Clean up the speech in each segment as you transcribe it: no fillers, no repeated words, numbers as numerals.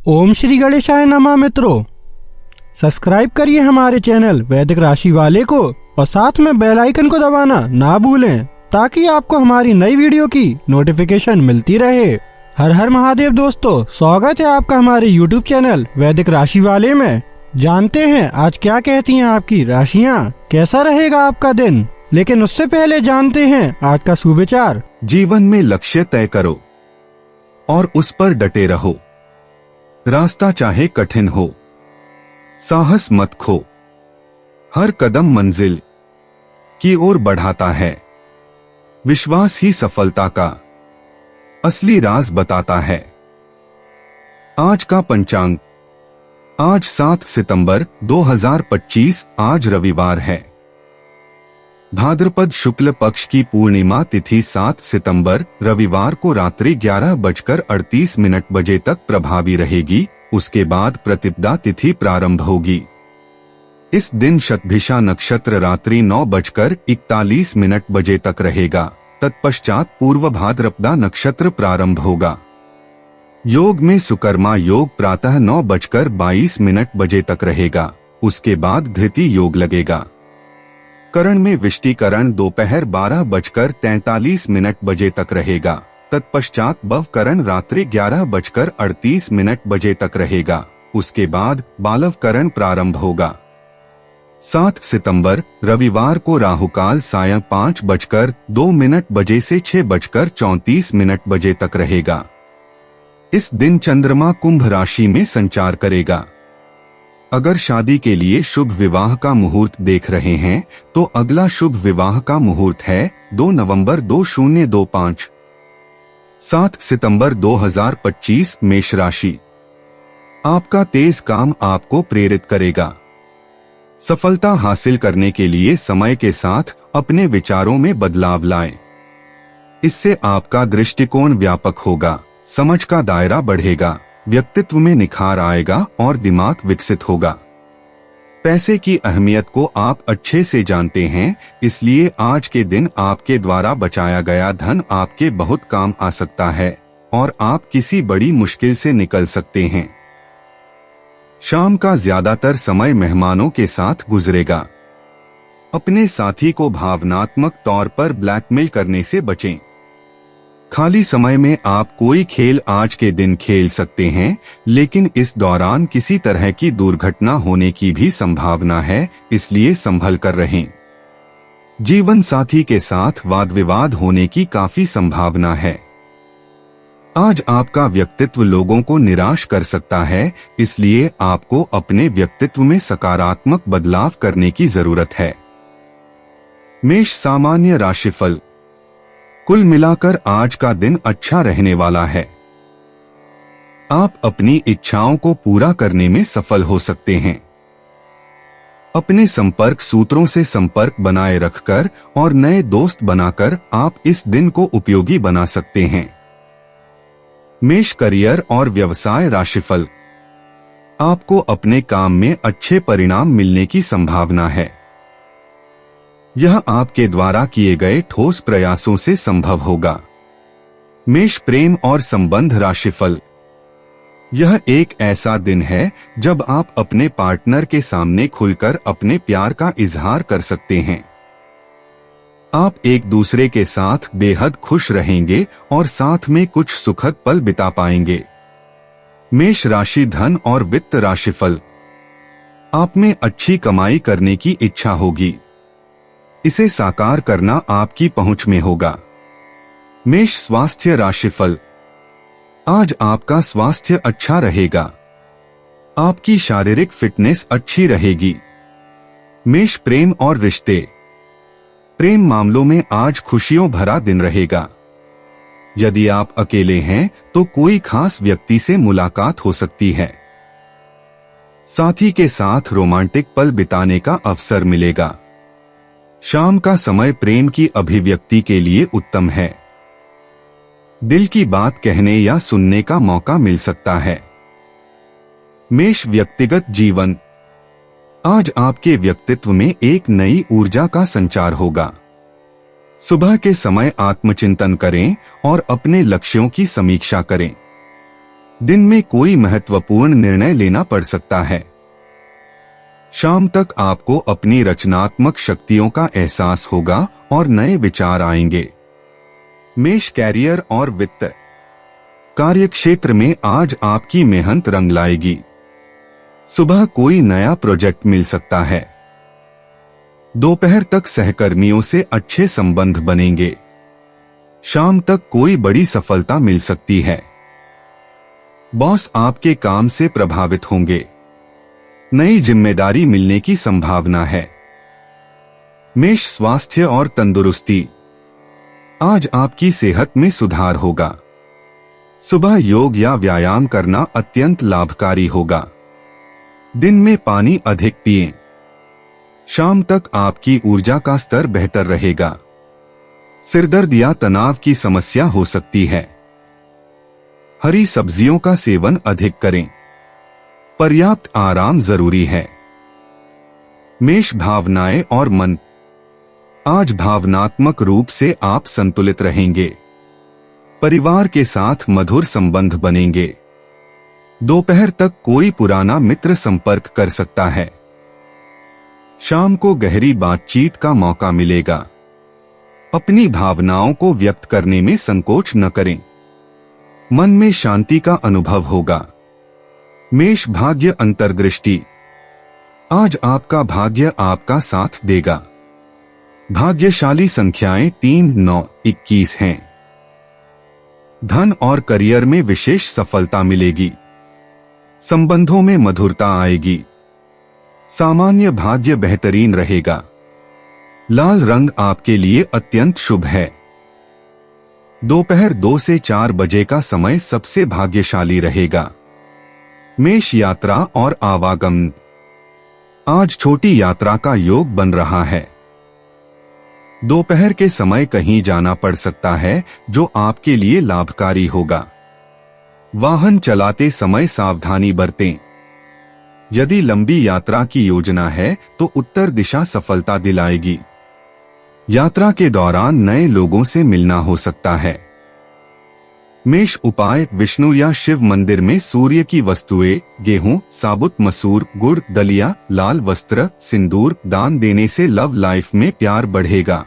ओम श्री गणेशाय नमः। मित्रों, सब्सक्राइब करिए हमारे चैनल वैदिक राशि वाले को और साथ में बेल आइकन को दबाना ना भूलें ताकि आपको हमारी नई वीडियो की नोटिफिकेशन मिलती रहे। हर हर महादेव दोस्तों, स्वागत है आपका हमारे YouTube चैनल वैदिक राशि वाले में। जानते हैं आज क्या कहती हैं आपकी राशियाँ, कैसा रहेगा आपका दिन। लेकिन उससे पहले जानते हैं आज का सुविचार। जीवन में लक्ष्य तय करो और उस पर डटे रहो। रास्ता चाहे कठिन हो, साहस मत खो। हर कदम मंजिल की ओर बढ़ाता है। विश्वास ही सफलता का असली राज बताता है। आज का पंचांग, आज 7 सितंबर 2025, आज रविवार है। भाद्रपद शुक्ल पक्ष की पूर्णिमा तिथि 7 सितंबर रविवार को रात्रि 11:38 बजे तक प्रभावी रहेगी। उसके बाद प्रतिपदा तिथि प्रारंभ होगी। इस दिन शतभिषा नक्षत्र रात्रि 9:41 बजे तक रहेगा। तत्पश्चात पूर्व भाद्रपदा नक्षत्र प्रारंभ होगा। योग में सुकर्मा योग प्रातः 9:22 बजे तक रहेगा। उसके बाद धृति योग लगेगा। करण में विष्टिकरण दोपहर 12:43 बजे तक रहेगा। तत्पश्चात बवकरण रात्रि 11:38 बजे तक रहेगा। उसके बाद बालवकरण प्रारंभ होगा। 7 सितंबर रविवार को राहुकाल सायं 5:02 बजे से 6:34 बजे तक रहेगा। इस दिन चंद्रमा कुंभ राशि में संचार करेगा। अगर शादी के लिए शुभ विवाह का मुहूर्त देख रहे हैं तो अगला शुभ विवाह का मुहूर्त है 2 नवंबर 2025। 7 सितंबर 2025 मेष राशि। आपका तेज काम आपको प्रेरित करेगा। सफलता हासिल करने के लिए समय के साथ अपने विचारों में बदलाव लाएं। इससे आपका दृष्टिकोण व्यापक होगा, समझ का दायरा बढ़ेगा, व्यक्तित्व में निखार आएगा और दिमाग विकसित होगा। पैसे की अहमियत को आप अच्छे से जानते हैं, इसलिए आज के दिन आपके द्वारा बचाया गया धन आपके बहुत काम आ सकता है और आप किसी बड़ी मुश्किल से निकल सकते हैं। शाम का ज्यादातर समय मेहमानों के साथ गुजरेगा। अपने साथी को भावनात्मक तौर पर ब्लैकमेल करने से बचें। खाली समय में आप कोई खेल आज के दिन खेल सकते हैं, लेकिन इस दौरान किसी तरह की दुर्घटना होने की भी संभावना है, इसलिए संभल कर रहें। जीवन साथी के साथ वाद विवाद होने की काफी संभावना है। आज आपका व्यक्तित्व लोगों को निराश कर सकता है, इसलिए आपको अपने व्यक्तित्व में सकारात्मक बदलाव करने की जरूरत है। मेष सामान्य राशिफल। कुल मिलाकर आज का दिन अच्छा रहने वाला है। आप अपनी इच्छाओं को पूरा करने में सफल हो सकते हैं। अपने संपर्क सूत्रों से संपर्क बनाए रखकर और नए दोस्त बनाकर आप इस दिन को उपयोगी बना सकते हैं। मेष करियर और व्यवसाय राशिफल। आपको अपने काम में अच्छे परिणाम मिलने की संभावना है। यह आपके द्वारा किए गए ठोस प्रयासों से संभव होगा। मेष प्रेम और संबंध राशिफल। यह एक ऐसा दिन है जब आप अपने पार्टनर के सामने खुलकर अपने प्यार का इजहार कर सकते हैं। आप एक दूसरे के साथ बेहद खुश रहेंगे और साथ में कुछ सुखद पल बिता पाएंगे। मेष राशि धन और वित्त राशिफल। आप में अच्छी कमाई करने की इच्छा होगी। इसे साकार करना आपकी पहुंच में होगा। मेष स्वास्थ्य राशिफल। आज आपका स्वास्थ्य अच्छा रहेगा। आपकी शारीरिक फिटनेस अच्छी रहेगी। मेष प्रेम और रिश्ते। प्रेम मामलों में आज खुशियों भरा दिन रहेगा। यदि आप अकेले हैं तो कोई खास व्यक्ति से मुलाकात हो सकती है। साथी के साथ रोमांटिक पल बिताने का अवसर मिलेगा। शाम का समय प्रेम की अभिव्यक्ति के लिए उत्तम है। दिल की बात कहने या सुनने का मौका मिल सकता है। मेष व्यक्तिगत जीवन। आज आपके व्यक्तित्व में एक नई ऊर्जा का संचार होगा। सुबह के समय आत्मचिंतन करें और अपने लक्ष्यों की समीक्षा करें। दिन में कोई महत्वपूर्ण निर्णय लेना पड़ सकता है। शाम तक आपको अपनी रचनात्मक शक्तियों का एहसास होगा और नए विचार आएंगे। मेष कैरियर और वित्त। कार्य क्षेत्र में आज आपकी मेहनत रंग लाएगी। सुबह कोई नया प्रोजेक्ट मिल सकता है। दोपहर तक सहकर्मियों से अच्छे संबंध बनेंगे। शाम तक कोई बड़ी सफलता मिल सकती है। बॉस आपके काम से प्रभावित होंगे। नई जिम्मेदारी मिलने की संभावना है। मेष स्वास्थ्य और तंदुरुस्ती। आज आपकी सेहत में सुधार होगा। सुबह योग या व्यायाम करना अत्यंत लाभकारी होगा। दिन में पानी अधिक पिएं। शाम तक आपकी ऊर्जा का स्तर बेहतर रहेगा। सिरदर्द या तनाव की समस्या हो सकती है। हरी सब्जियों का सेवन अधिक करें। पर्याप्त आराम जरूरी है। मेष भावनाएं और मन। आज भावनात्मक रूप से आप संतुलित रहेंगे। परिवार के साथ मधुर संबंध बनेंगे। दोपहर तक कोई पुराना मित्र संपर्क कर सकता है। शाम को गहरी बातचीत का मौका मिलेगा। अपनी भावनाओं को व्यक्त करने में संकोच न करें। मन में शांति का अनुभव होगा। मेष भाग्य अंतर्दृष्टि। आज आपका भाग्य आपका साथ देगा। भाग्यशाली संख्याएं 3, 9, 21 हैं। धन और करियर में विशेष सफलता मिलेगी। संबंधों में मधुरता आएगी। सामान्य भाग्य बेहतरीन रहेगा। लाल रंग आपके लिए अत्यंत शुभ है। दोपहर 2 से 4 बजे का समय सबसे भाग्यशाली रहेगा। मेष यात्रा और आवागमन। आज छोटी यात्रा का योग बन रहा है। दोपहर के समय कहीं जाना पड़ सकता है जो आपके लिए लाभकारी होगा। वाहन चलाते समय सावधानी बरतें। यदि लंबी यात्रा की योजना है तो उत्तर दिशा सफलता दिलाएगी। यात्रा के दौरान नए लोगों से मिलना हो सकता है। मेष उपाय। विष्णु या शिव मंदिर में सूर्य की वस्तुएं, गेहूं, साबुत मसूर, गुड़, दलिया, लाल वस्त्र, सिंदूर दान देने से लव लाइफ में प्यार बढ़ेगा।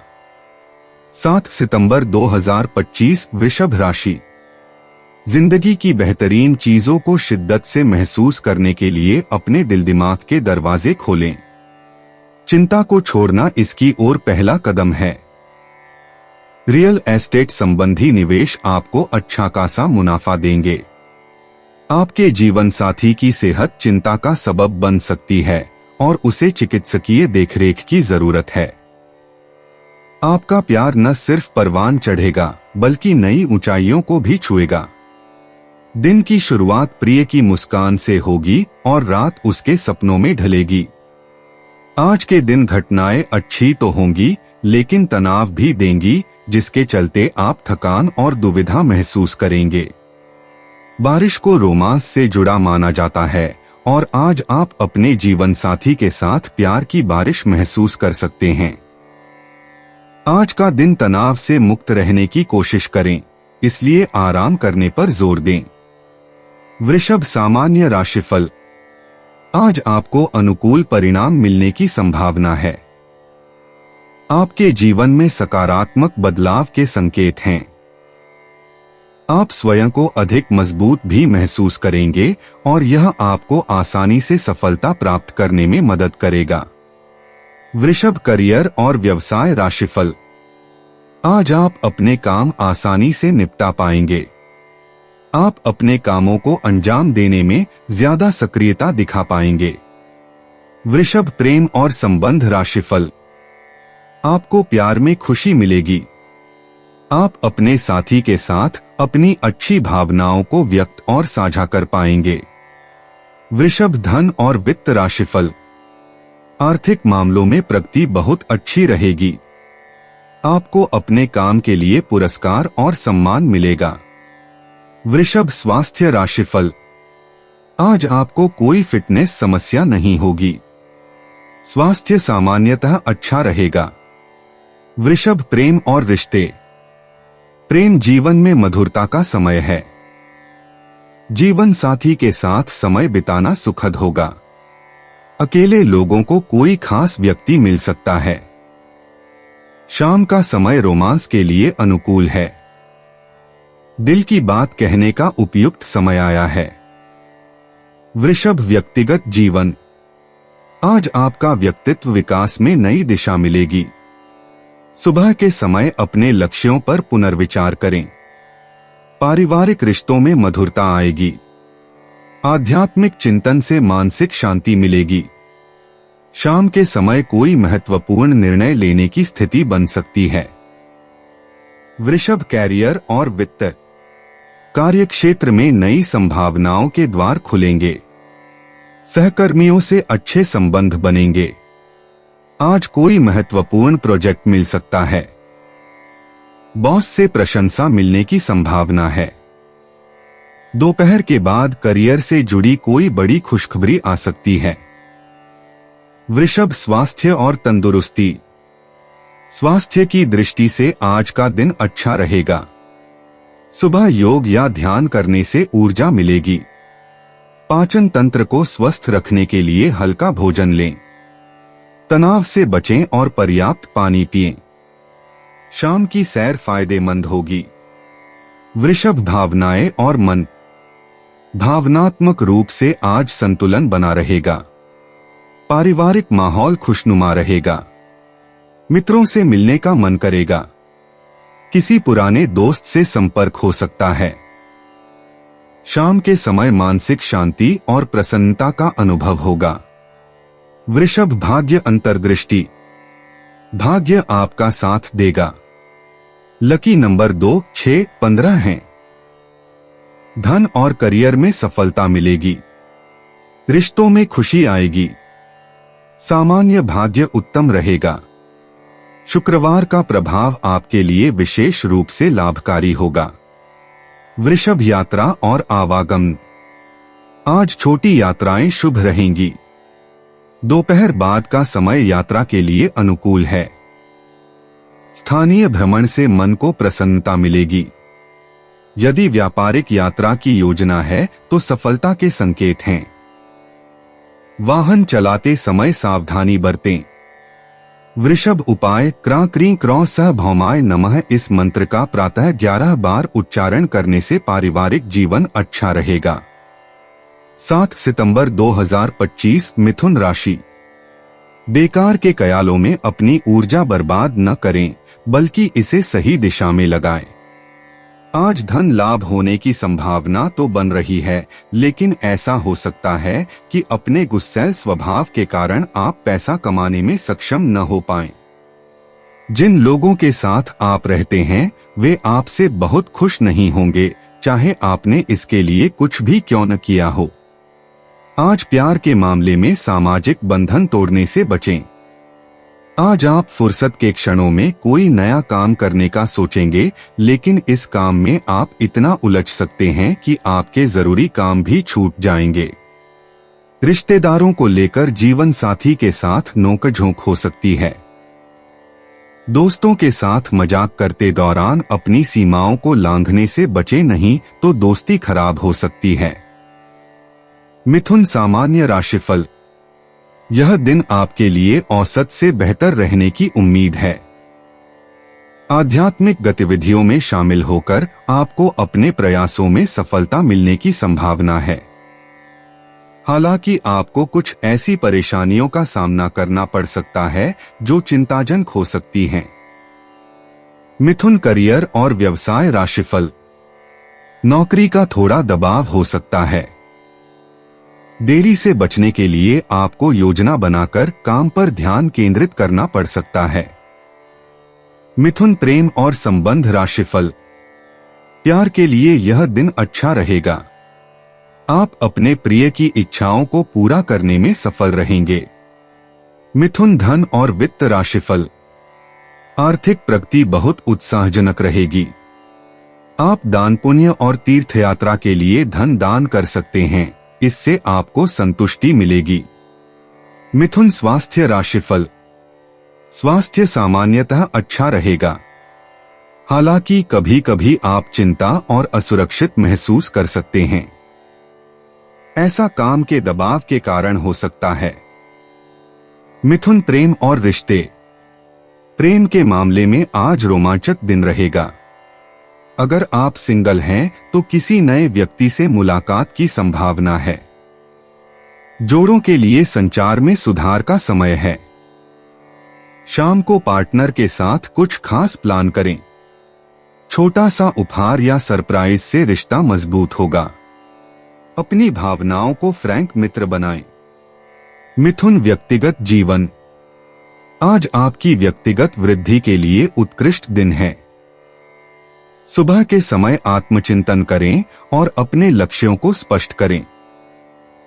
7 सितंबर 2025 वृषभ राशि। जिंदगी की बेहतरीन चीजों को शिद्दत से महसूस करने के लिए अपने दिल दिमाग के दरवाजे खोलें। चिंता को छोड़ना इसकी ओर पहला कदम है। रियल एस्टेट संबंधी निवेश आपको अच्छा खासा मुनाफा देंगे। आपके जीवन साथी की सेहत चिंता का सबब बन सकती है और उसे चिकित्सकीय देखरेख की जरूरत है। आपका प्यार न सिर्फ परवान चढ़ेगा बल्कि नई ऊंचाइयों को भी छुएगा। दिन की शुरुआत प्रिय की मुस्कान से होगी और रात उसके सपनों में ढलेगी। आज के दिन घटनाएं अच्छी तो होंगी लेकिन तनाव भी देंगी, जिसके चलते आप थकान और दुविधा महसूस करेंगे। बारिश को रोमांस से जुड़ा माना जाता है और आज आप अपने जीवन साथी के साथ प्यार की बारिश महसूस कर सकते हैं। आज का दिन तनाव से मुक्त रहने की कोशिश करें, इसलिए आराम करने पर जोर दें। वृषभ सामान्य राशिफल। आज आपको अनुकूल परिणाम मिलने की संभावना है। आपके जीवन में सकारात्मक बदलाव के संकेत हैं। आप स्वयं को अधिक मजबूत भी महसूस करेंगे और यह आपको आसानी से सफलता प्राप्त करने में मदद करेगा। वृषभ करियर और व्यवसाय राशिफल। आज आप अपने काम आसानी से निपटा पाएंगे। आप अपने कामों को अंजाम देने में ज्यादा सक्रियता दिखा पाएंगे। वृषभ प्रेम और संबंध राशिफल। आपको प्यार में खुशी मिलेगी। आप अपने साथी के साथ अपनी अच्छी भावनाओं को व्यक्त और साझा कर पाएंगे। वृषभ धन और वित्त राशिफल। आर्थिक मामलों में प्रगति बहुत अच्छी रहेगी। आपको अपने काम के लिए पुरस्कार और सम्मान मिलेगा। वृषभ स्वास्थ्य राशिफल। आज आपको कोई फिटनेस समस्या नहीं होगी। स्वास्थ्य सामान्यतः अच्छा रहेगा। वृषभ प्रेम और रिश्ते। प्रेम जीवन में मधुरता का समय है। जीवन साथी के साथ समय बिताना सुखद होगा। अकेले लोगों को कोई खास व्यक्ति मिल सकता है। शाम का समय रोमांस के लिए अनुकूल है। दिल की बात कहने का उपयुक्त समय आया है। वृषभ, व्यक्तिगत जीवन। आज आपका व्यक्तित्व विकास में नई दिशा मिलेगी। सुबह के समय अपने लक्ष्यों पर पुनर्विचार करें। पारिवारिक रिश्तों में मधुरता आएगी। आध्यात्मिक चिंतन से मानसिक शांति मिलेगी। शाम के समय कोई महत्वपूर्ण निर्णय लेने की स्थिति बन सकती है। वृषभ, कैरियर और वित्त। कार्यक्षेत्र में नई संभावनाओं के द्वार खुलेंगे। सहकर्मियों से अच्छे संबंध बनेंगे। आज कोई महत्वपूर्ण प्रोजेक्ट मिल सकता है। बॉस से प्रशंसा मिलने की संभावना है। दोपहर के बाद करियर से जुड़ी कोई बड़ी खुशखबरी आ सकती है। वृषभ, स्वास्थ्य और तंदुरुस्ती। स्वास्थ्य की दृष्टि से आज का दिन अच्छा रहेगा। सुबह योग या ध्यान करने से ऊर्जा मिलेगी। पाचन तंत्र को स्वस्थ रखने के लिए हल्का भोजन लें। तनाव से बचें और पर्याप्त पानी पिएं। शाम की सैर फायदेमंद होगी। वृषभ, भावनाएं और मन। भावनात्मक रूप से आज संतुलन बना रहेगा। पारिवारिक माहौल खुशनुमा रहेगा। मित्रों से मिलने का मन करेगा। किसी पुराने दोस्त से संपर्क हो सकता है। शाम के समय मानसिक शांति और प्रसन्नता का अनुभव होगा। वृषभ, भाग्य अंतर्दृष्टि। भाग्य आपका साथ देगा। लकी नंबर 2, 6, 15 हैं। धन और करियर में सफलता मिलेगी। रिश्तों में खुशी आएगी। सामान्य भाग्य उत्तम रहेगा। शुक्रवार का प्रभाव आपके लिए विशेष रूप से लाभकारी होगा। वृषभ, यात्रा और आवागमन। आज छोटी यात्राएं शुभ रहेंगी। दोपहर बाद का समय यात्रा के लिए अनुकूल है। स्थानीय भ्रमण से मन को प्रसन्नता मिलेगी। यदि व्यापारिक यात्रा की योजना है तो सफलता के संकेत हैं। वाहन चलाते समय सावधानी बरतें। वृषभ, उपाय क्रां क्रीं क्रौं सह भौमाय नमः। इस मंत्र का प्रातः 11 बार उच्चारण करने से पारिवारिक जीवन अच्छा रहेगा। 7 सितंबर 2025, मिथुन राशि। बेकार के कयालों में अपनी ऊर्जा बर्बाद न करें, बल्कि इसे सही दिशा में लगाएं। आज धन लाभ होने की संभावना तो बन रही है, लेकिन ऐसा हो सकता है कि अपने गुस्सैल स्वभाव के कारण आप पैसा कमाने में सक्षम न हो पाएं। जिन लोगों के साथ आप रहते हैं वे आपसे बहुत खुश नहीं होंगे, चाहे आपने इसके लिए कुछ भी क्यों न किया हो। आज प्यार के मामले में सामाजिक बंधन तोड़ने से बचें। आज आप फुर्सत के क्षणों में कोई नया काम करने का सोचेंगे, लेकिन इस काम में आप इतना उलझ सकते हैं कि आपके जरूरी काम भी छूट जाएंगे। रिश्तेदारों को लेकर जीवन साथी के साथ नोकझोंक हो सकती है। दोस्तों के साथ मजाक करते दौरान अपनी सीमाओं को लांघने से बचे नहीं तो दोस्ती खराब हो सकती है। मिथुन, सामान्य राशिफल। यह दिन आपके लिए औसत से बेहतर रहने की उम्मीद है। आध्यात्मिक गतिविधियों में शामिल होकर आपको अपने प्रयासों में सफलता मिलने की संभावना है। हालांकि आपको कुछ ऐसी परेशानियों का सामना करना पड़ सकता है जो चिंताजनक हो सकती हैं। मिथुन, करियर और व्यवसाय राशिफल। नौकरी का थोड़ा दबाव हो सकता है। देरी से बचने के लिए आपको योजना बनाकर काम पर ध्यान केंद्रित करना पड़ सकता है। मिथुन, प्रेम और संबंध राशिफल। प्यार के लिए यह दिन अच्छा रहेगा। आप अपने प्रिय की इच्छाओं को पूरा करने में सफल रहेंगे। मिथुन, धन और वित्त राशिफल। आर्थिक प्रगति बहुत उत्साहजनक रहेगी। आप दान पुण्य और तीर्थ यात्रा के लिए धन दान कर सकते हैं, इससे आपको संतुष्टि मिलेगी। मिथुन, स्वास्थ्य राशिफल। स्वास्थ्य सामान्यतः अच्छा रहेगा। हालांकि कभी कभी आप चिंता और असुरक्षित महसूस कर सकते हैं। ऐसा काम के दबाव के कारण हो सकता है। मिथुन, प्रेम और रिश्ते। प्रेम के मामले में आज रोमांचक दिन रहेगा। अगर आप सिंगल हैं तो किसी नए व्यक्ति से मुलाकात की संभावना है। जोड़ों के लिए संचार में सुधार का समय है। शाम को पार्टनर के साथ कुछ खास प्लान करें। छोटा सा उपहार या सरप्राइज से रिश्ता मजबूत होगा। अपनी भावनाओं को फ्रैंक मित्र बनाएं। मिथुन, व्यक्तिगत जीवन। आज आपकी व्यक्तिगत वृद्धि के लिए उत्कृष्ट दिन है। सुबह के समय आत्मचिंतन करें और अपने लक्ष्यों को स्पष्ट करें।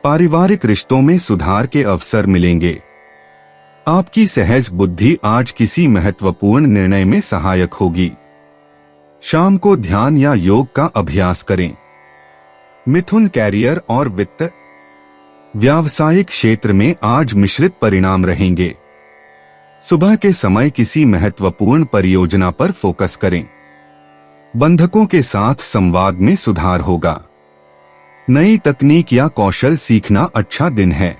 पारिवारिक रिश्तों में सुधार के अवसर मिलेंगे। आपकी सहज बुद्धि आज किसी महत्वपूर्ण निर्णय में सहायक होगी। शाम को ध्यान या योग का अभ्यास करें। मिथुन, कैरियर और वित्त। व्यावसायिक क्षेत्र में आज मिश्रित परिणाम रहेंगे। सुबह के समय किसी महत्वपूर्ण परियोजना पर फोकस करें। बंधकों के साथ संवाद में सुधार होगा। नई तकनीक या कौशल सीखना अच्छा दिन है।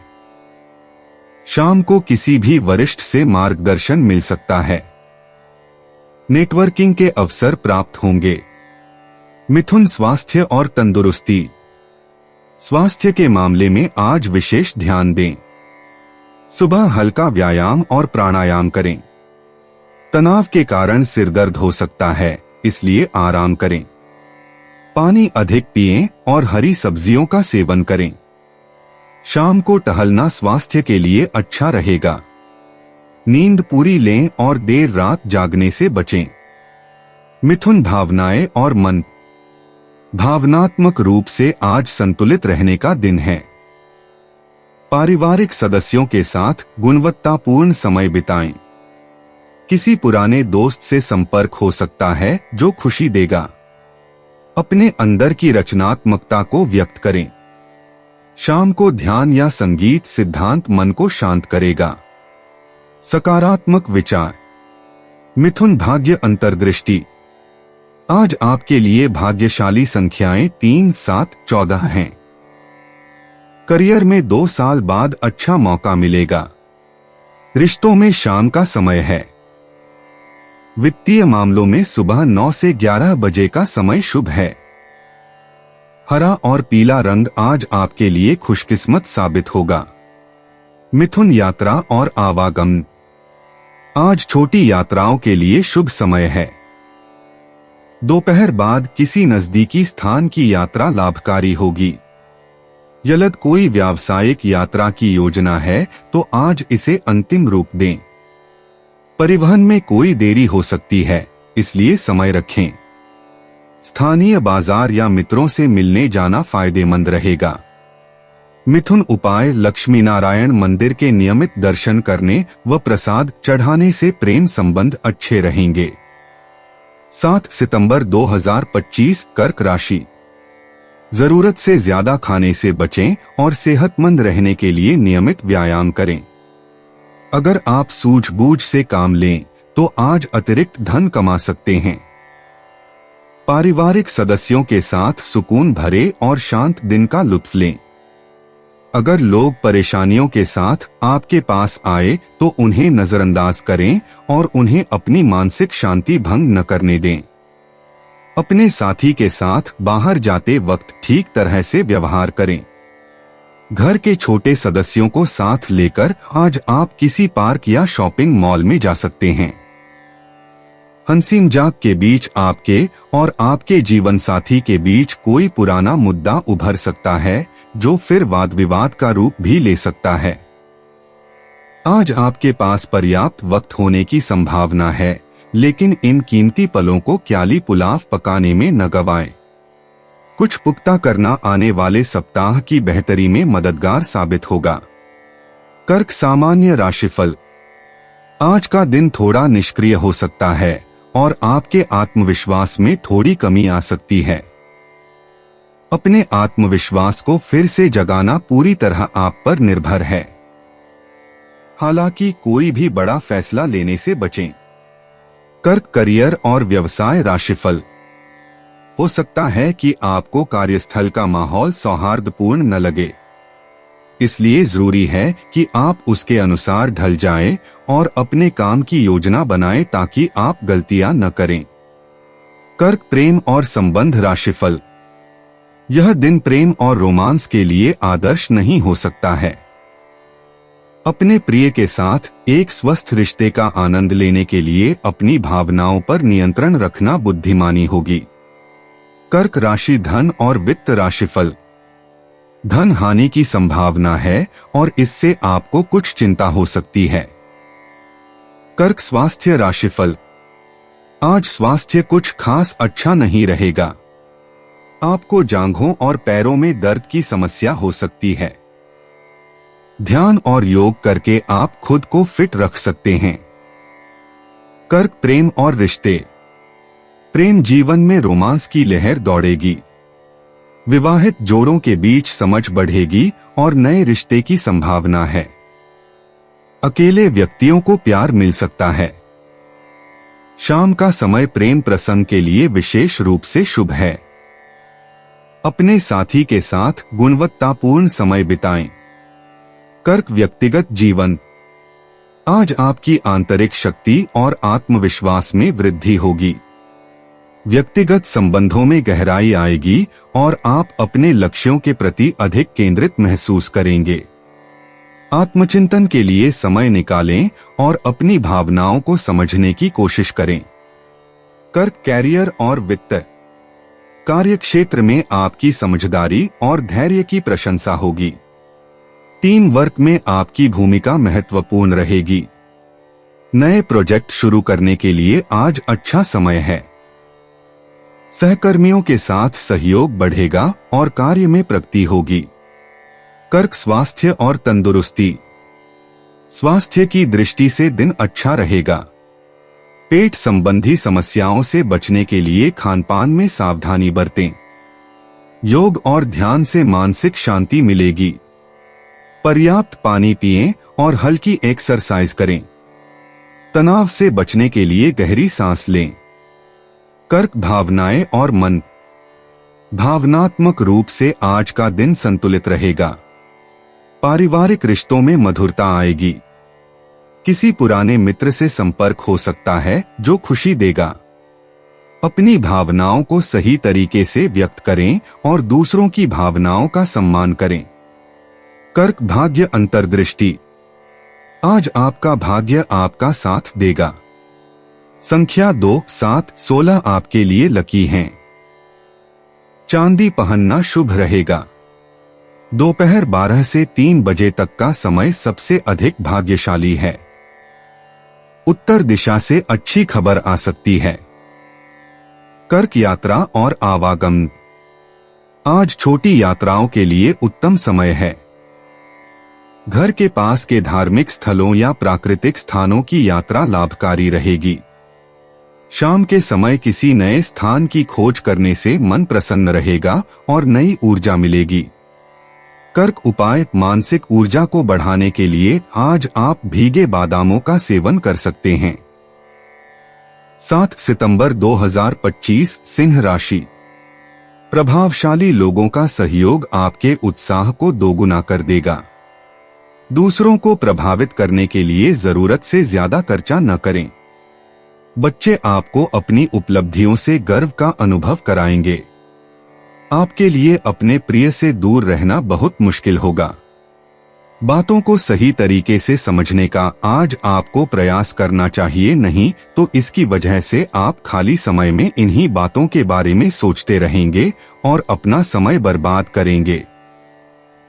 शाम को किसी भी वरिष्ठ से मार्गदर्शन मिल सकता है। नेटवर्किंग के अवसर प्राप्त होंगे। मिथुन, स्वास्थ्य और तंदुरुस्ती। स्वास्थ्य के मामले में आज विशेष ध्यान दें। सुबह हल्का व्यायाम और प्राणायाम करें। तनाव के कारण सिर दर्द हो सकता है, इसलिए आराम करें। पानी अधिक पिएं और हरी सब्जियों का सेवन करें। शाम को टहलना स्वास्थ्य के लिए अच्छा रहेगा। नींद पूरी लें और देर रात जागने से बचें। मिथुन, भावनाएं और मन। भावनात्मक रूप से आज संतुलित रहने का दिन है। पारिवारिक सदस्यों के साथ गुणवत्तापूर्ण समय बिताएं। किसी पुराने दोस्त से संपर्क हो सकता है जो खुशी देगा। अपने अंदर की रचनात्मकता को व्यक्त करें। शाम को ध्यान या संगीत सिद्धांत मन को शांत करेगा। सकारात्मक विचार। मिथुन, भाग्य अंतर्दृष्टि। आज आपके लिए भाग्यशाली संख्याएं 3, 7, 14 हैं। करियर में 2 साल बाद अच्छा मौका मिलेगा। रिश्तों में शाम का समय है। वित्तीय मामलों में सुबह 9 से 11 बजे का समय शुभ है। हरा और पीला रंग आज आपके लिए खुशकिस्मत साबित होगा। मिथुन, यात्रा और आवागमन। आज छोटी यात्राओं के लिए शुभ समय है। दोपहर बाद किसी नजदीकी स्थान की यात्रा लाभकारी होगी। यदि कोई व्यावसायिक यात्रा की योजना है तो आज इसे अंतिम रूप दें। परिवहन में कोई देरी हो सकती है, इसलिए समय रखें। स्थानीय बाजार या मित्रों से मिलने जाना फायदेमंद रहेगा। मिथुन, उपाय। लक्ष्मी नारायण मंदिर के नियमित दर्शन करने व प्रसाद चढ़ाने से प्रेम संबंध अच्छे रहेंगे। 7 सितंबर 2025, कर्क राशि। जरूरत से ज्यादा खाने से बचें और सेहतमंद रहने के लिए नियमित व्यायाम करें। अगर आप सूझबूझ से काम लें तो आज अतिरिक्त धन कमा सकते हैं। पारिवारिक सदस्यों के साथ सुकून भरे और शांत दिन का लुत्फ लें। अगर लोग परेशानियों के साथ आपके पास आए तो उन्हें नजरअंदाज करें और उन्हें अपनी मानसिक शांति भंग न करने दें। अपने साथी के साथ बाहर जाते वक्त ठीक तरह से व्यवहार करें। घर के छोटे सदस्यों को साथ लेकर आज आप किसी पार्क या शॉपिंग मॉल में जा सकते हैं। हंसी मजाक के बीच आपके और आपके जीवन साथी के बीच कोई पुराना मुद्दा उभर सकता है जो फिर वाद विवाद का रूप भी ले सकता है। आज आपके पास पर्याप्त वक्त होने की संभावना है, लेकिन इन कीमती पलों को क्याली पुलाव पकाने में न गवाएं। कुछ पुख्ता करना आने वाले सप्ताह की बेहतरी में मददगार साबित होगा। कर्क, सामान्य राशिफल। आज का दिन थोड़ा निष्क्रिय हो सकता है और आपके आत्मविश्वास में थोड़ी कमी आ सकती है। अपने आत्मविश्वास को फिर से जगाना पूरी तरह आप पर निर्भर है। हालांकि कोई भी बड़ा फैसला लेने से बचें। कर्क, करियर और व्यवसाय राशिफल। हो सकता है कि आपको कार्यस्थल का माहौल सौहार्दपूर्ण न लगे, इसलिए जरूरी है कि आप उसके अनुसार ढल जाएं और अपने काम की योजना बनाएं ताकि आप गलतियां न करें। कर्क प्रेम और संबंध राशिफल। यह दिन प्रेम और रोमांस के लिए आदर्श नहीं हो सकता है। अपने प्रिय के साथ एक स्वस्थ रिश्ते का आनंद लेने के लिए अपनी भावनाओं पर नियंत्रण रखना बुद्धिमानी होगी। कर्क राशि धन और वित्त राशिफल। धन हानि की संभावना है और इससे आपको कुछ चिंता हो सकती है। कर्क स्वास्थ्य राशिफल। आज स्वास्थ्य कुछ खास अच्छा नहीं रहेगा। आपको जांघों और पैरों में दर्द की समस्या हो सकती है। ध्यान और योग करके आप खुद को फिट रख सकते हैं। कर्क प्रेम और रिश्ते। प्रेम जीवन में रोमांस की लहर दौड़ेगी। विवाहित जोड़ों के बीच समझ बढ़ेगी और नए रिश्ते की संभावना है। अकेले व्यक्तियों को प्यार मिल सकता है। शाम का समय प्रेम प्रसंग के लिए विशेष रूप से शुभ है। अपने साथी के साथ गुणवत्तापूर्ण समय बिताएं। कर्क व्यक्तिगत जीवन। आज आपकी आंतरिक शक्ति और आत्मविश्वास में वृद्धि होगी। व्यक्तिगत संबंधों में गहराई आएगी और आप अपने लक्ष्यों के प्रति अधिक केंद्रित महसूस करेंगे। आत्मचिंतन के लिए समय निकालें और अपनी भावनाओं को समझने की कोशिश करें। कर्क कैरियर और वित्त। कार्यक्षेत्र में आपकी समझदारी और धैर्य की प्रशंसा होगी। टीम वर्क में आपकी भूमिका महत्वपूर्ण रहेगी। नए प्रोजेक्ट शुरू करने के लिए आज अच्छा समय है। सहकर्मियों के साथ सहयोग बढ़ेगा और कार्य में प्रगति होगी। कर्क स्वास्थ्य और तंदुरुस्ती। स्वास्थ्य की दृष्टि से दिन अच्छा रहेगा। पेट संबंधी समस्याओं से बचने के लिए खानपान में सावधानी बरतें। योग और ध्यान से मानसिक शांति मिलेगी। पर्याप्त पानी पिएं और हल्की एक्सरसाइज करें। तनाव से बचने के लिए गहरी सांस लें। कर्क भावनाएं और मन। भावनात्मक रूप से आज का दिन संतुलित रहेगा। पारिवारिक रिश्तों में मधुरता आएगी। किसी पुराने मित्र से संपर्क हो सकता है जो खुशी देगा। अपनी भावनाओं को सही तरीके से व्यक्त करें और दूसरों की भावनाओं का सम्मान करें। कर्क भाग्य अंतर्दृष्टि। आज आपका भाग्य आपका साथ देगा। संख्या 2, 7, 16 आपके लिए लकी हैं। चांदी पहनना शुभ रहेगा। दोपहर 12 से 3 बजे तक का समय सबसे अधिक भाग्यशाली है। उत्तर दिशा से अच्छी खबर आ सकती है। कर्क यात्रा और आवागमन। आज छोटी यात्राओं के लिए उत्तम समय है। घर के पास के धार्मिक स्थलों या प्राकृतिक स्थानों की यात्रा लाभकारी रहेगी। शाम के समय किसी नए स्थान की खोज करने से मन प्रसन्न रहेगा और नई ऊर्जा मिलेगी। कर्क उपाय। मानसिक ऊर्जा को बढ़ाने के लिए आज आप भीगे बादामों का सेवन कर सकते हैं। 7 सितंबर 2025 सिंह राशि। प्रभावशाली लोगों का सहयोग आपके उत्साह को दोगुना कर देगा। दूसरों को प्रभावित करने के लिए जरूरत से ज्यादा खर्चा न करें। बच्चे आपको अपनी उपलब्धियों से गर्व का अनुभव कराएंगे। आपके लिए अपने प्रिय से दूर रहना बहुत मुश्किल होगा। बातों को सही तरीके से समझने का आज आपको प्रयास करना चाहिए, नहीं तो इसकी वजह से आप खाली समय में इन्हीं बातों के बारे में सोचते रहेंगे और अपना समय बर्बाद करेंगे।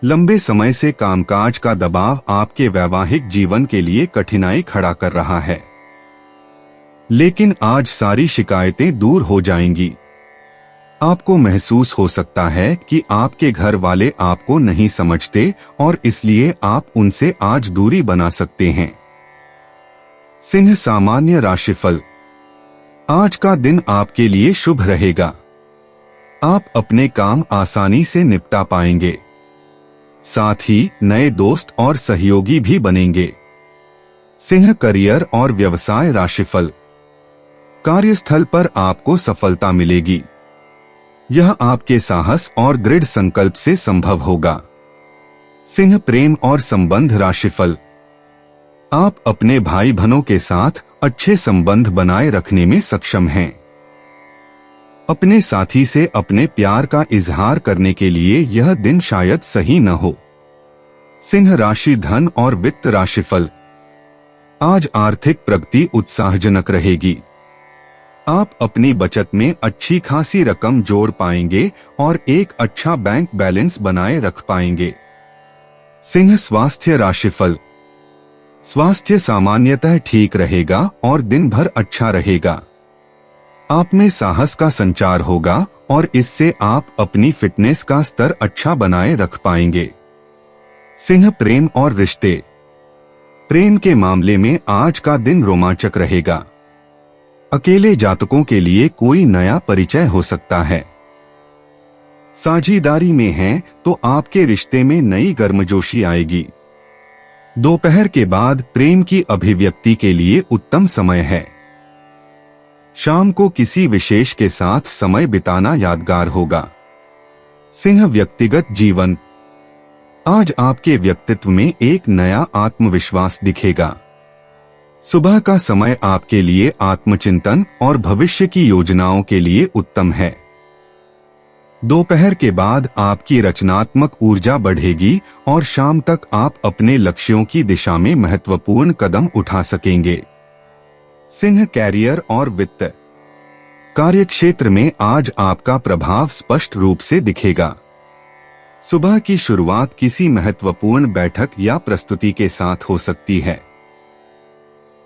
लंबे समय से कामकाज का दबाव आपके वैवाहिक जीवन के लिए कठिनाई खड़ा कर रहा है, लेकिन आज सारी शिकायतें दूर हो जाएंगी। आपको महसूस हो सकता है कि आपके घर वाले आपको नहीं समझते और इसलिए आप उनसे आज दूरी बना सकते हैं। सिंह सामान्य राशिफल। आज का दिन आपके लिए शुभ रहेगा। आप अपने काम आसानी से निपटा पाएंगे। साथ ही नए दोस्त और सहयोगी भी बनेंगे। सिंह करियर और व्यवसाय राशिफल। कार्यस्थल पर आपको सफलता मिलेगी। यह आपके साहस और दृढ़ संकल्प से संभव होगा। सिंह प्रेम और संबंध राशिफल। आप अपने भाई बहनों के साथ अच्छे संबंध बनाए रखने में सक्षम हैं। अपने साथी से अपने प्यार का इजहार करने के लिए यह दिन शायद सही न हो। सिंह राशि धन और वित्त राशिफल। आज आर्थिक प्रगति उत्साहजनक रहेगी। आप अपनी बचत में अच्छी खासी रकम जोड़ पाएंगे और एक अच्छा बैंक बैलेंस बनाए रख पाएंगे। सिंह स्वास्थ्य राशिफल। स्वास्थ्य सामान्यतः ठीक रहेगा और दिन भर अच्छा रहेगा। आप में साहस का संचार होगा और इससे आप अपनी फिटनेस का स्तर अच्छा बनाए रख पाएंगे। सिंह प्रेम और रिश्ते। प्रेम के मामले में आज का दिन रोमांचक रहेगा। अकेले जातकों के लिए कोई नया परिचय हो सकता है। साझेदारी में हैं तो आपके रिश्ते में नई गर्मजोशी आएगी। दोपहर के बाद प्रेम की अभिव्यक्ति के लिए उत्तम समय है। शाम को किसी विशेष के साथ समय बिताना यादगार होगा। सिंह व्यक्तिगत जीवन। आज आपके व्यक्तित्व में एक नया आत्मविश्वास दिखेगा। सुबह का समय आपके लिए आत्मचिंतन और भविष्य की योजनाओं के लिए उत्तम है। दोपहर के बाद आपकी रचनात्मक ऊर्जा बढ़ेगी और शाम तक आप अपने लक्ष्यों की दिशा में महत्वपूर्ण कदम उठा सकेंगे। सिंह कैरियर और वित्त। कार्यक्षेत्र में आज आपका प्रभाव स्पष्ट रूप से दिखेगा। सुबह की शुरुआत किसी महत्वपूर्ण बैठक या प्रस्तुति के साथ हो सकती है।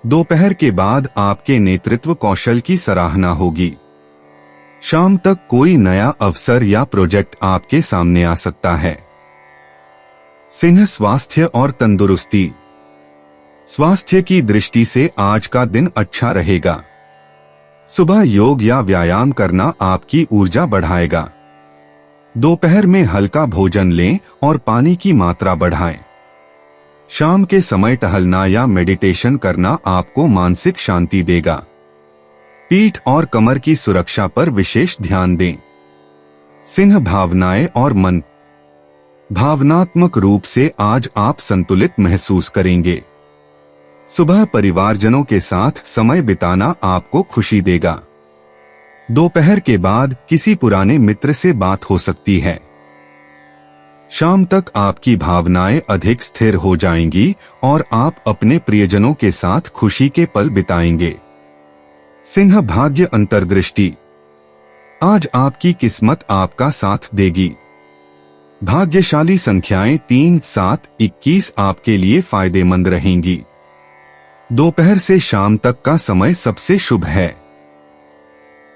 दोपहर के बाद आपके नेतृत्व कौशल की सराहना होगी। शाम तक कोई नया अवसर या प्रोजेक्ट आपके सामने आ सकता है। सिंह स्वास्थ्य और तंदुरुस्ती। स्वास्थ्य की दृष्टि से आज का दिन अच्छा रहेगा। सुबह योग या व्यायाम करना आपकी ऊर्जा बढ़ाएगा। दोपहर में हल्का भोजन लें और पानी की मात्रा बढ़ाएं। शाम के समय टहलना या मेडिटेशन करना आपको मानसिक शांति देगा। पीठ और कमर की सुरक्षा पर विशेष ध्यान दें। सिंह भावनाएं और मन। भावनात्मक रूप से आज आप संतुलित महसूस करेंगे। सुबह परिवारजनों के साथ समय बिताना आपको खुशी देगा। दोपहर के बाद किसी पुराने मित्र से बात हो सकती है। शाम तक आपकी भावनाएं अधिक स्थिर हो जाएंगी और आप अपने प्रियजनों के साथ खुशी के पल बिताएंगे। सिंह भाग्य अंतर्दृष्टि। आज आपकी किस्मत आपका साथ देगी। भाग्यशाली संख्याएं 3, 7, 21 आपके लिए फायदेमंद रहेंगी। दोपहर से शाम तक का समय सबसे शुभ है।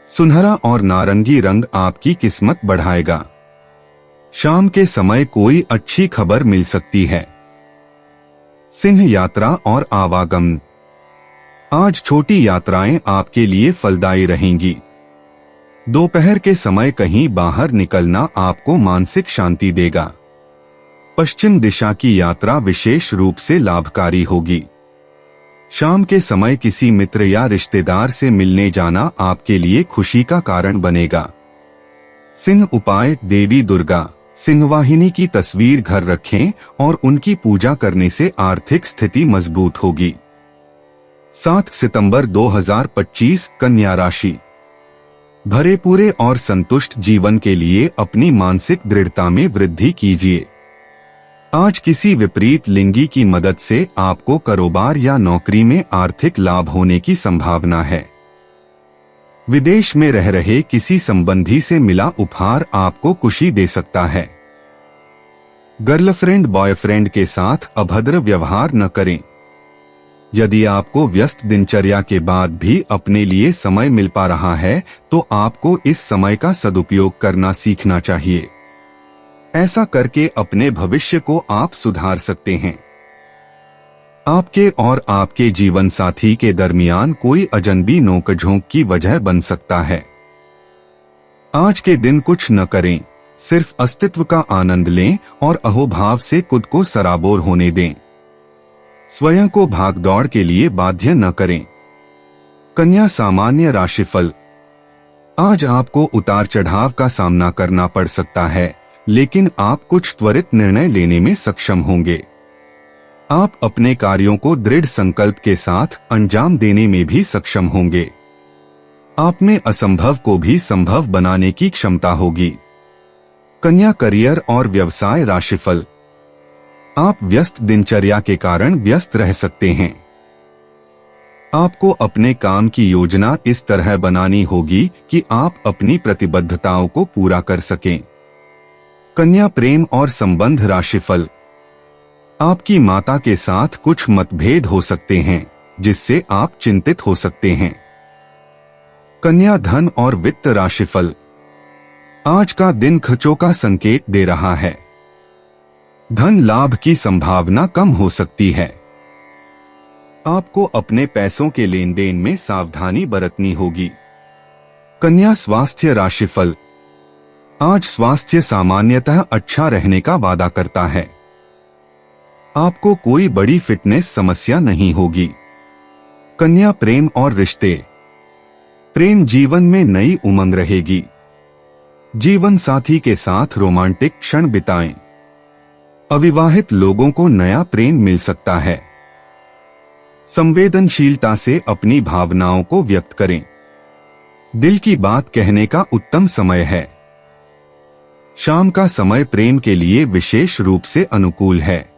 सुनहरा और नारंगी रंग आपकी किस्मत बढ़ाएगा। शाम के समय कोई अच्छी खबर मिल सकती है। सिंह यात्रा और आवागमन। आज छोटी यात्राएं आपके लिए फलदायी रहेंगी। दोपहर के समय कहीं बाहर निकलना आपको मानसिक शांति देगा। पश्चिम दिशा की यात्रा विशेष रूप से लाभकारी होगी। शाम के समय किसी मित्र या रिश्तेदार से मिलने जाना आपके लिए खुशी का कारण बनेगा। सिंह उपाय। देवी दुर्गा, सिंहवाहिनी की तस्वीर घर रखें और उनकी पूजा करने से आर्थिक स्थिति मजबूत होगी। 7 सितंबर 2025 कन्या राशि। भरे पूरे और संतुष्ट जीवन के लिए अपनी मानसिक दृढ़ता में वृद्धि कीजिए। आज किसी विपरीत लिंगी की मदद से आपको कारोबार या नौकरी में आर्थिक लाभ होने की संभावना है। विदेश में रह रहे किसी संबंधी से मिला उपहार आपको खुशी दे सकता है। गर्लफ्रेंड बॉयफ्रेंड के साथ अभद्र व्यवहार न करें। यदि आपको व्यस्त दिनचर्या के बाद भी अपने लिए समय मिल पा रहा है तो आपको इस समय का सदुपयोग करना सीखना चाहिए। ऐसा करके अपने भविष्य को आप सुधार सकते हैं। आपके और आपके जीवन साथी के दरमियान कोई अजनबी नोकझोंक की वजह बन सकता है। आज के दिन कुछ न करें, सिर्फ अस्तित्व का आनंद लें और अहोभाव से खुद को सराबोर होने दें। स्वयं को भागदौड़ के लिए बाध्य न करें। कन्या सामान्य राशिफल। आज आपको उतार चढ़ाव का सामना करना पड़ सकता है, लेकिन आप कुछ त्वरित निर्णय लेने में सक्षम होंगे। आप अपने कार्यों को दृढ़ संकल्प के साथ अंजाम देने में भी सक्षम होंगे। आप में असंभव को भी संभव बनाने की क्षमता होगी। कन्या करियर और व्यवसाय राशिफल। आप व्यस्त दिनचर्या के कारण व्यस्त रह सकते हैं। आपको अपने काम की योजना इस तरह बनानी होगी कि आप अपनी प्रतिबद्धताओं को पूरा कर सकें। कन्या प्रेम और संबंध राशिफल। आपकी माता के साथ कुछ मतभेद हो सकते हैं, जिससे आप चिंतित हो सकते हैं। कन्या धन और वित्त राशिफल। आज का दिन खर्चों का संकेत दे रहा है। धन लाभ की संभावना कम हो सकती है। आपको अपने पैसों के लेन देन में सावधानी बरतनी होगी। कन्या स्वास्थ्य राशिफल। आज स्वास्थ्य सामान्यतः अच्छा रहने का वादा करता है। आपको कोई बड़ी फिटनेस समस्या नहीं होगी। कन्या प्रेम और रिश्ते। प्रेम जीवन में नई उमंग रहेगी। जीवन साथी के साथ रोमांटिक क्षण बिताएं। अविवाहित लोगों को नया प्रेम मिल सकता है। संवेदनशीलता से अपनी भावनाओं को व्यक्त करें। दिल की बात कहने का उत्तम समय है। शाम का समय प्रेम के लिए विशेष रूप से अनुकूल है।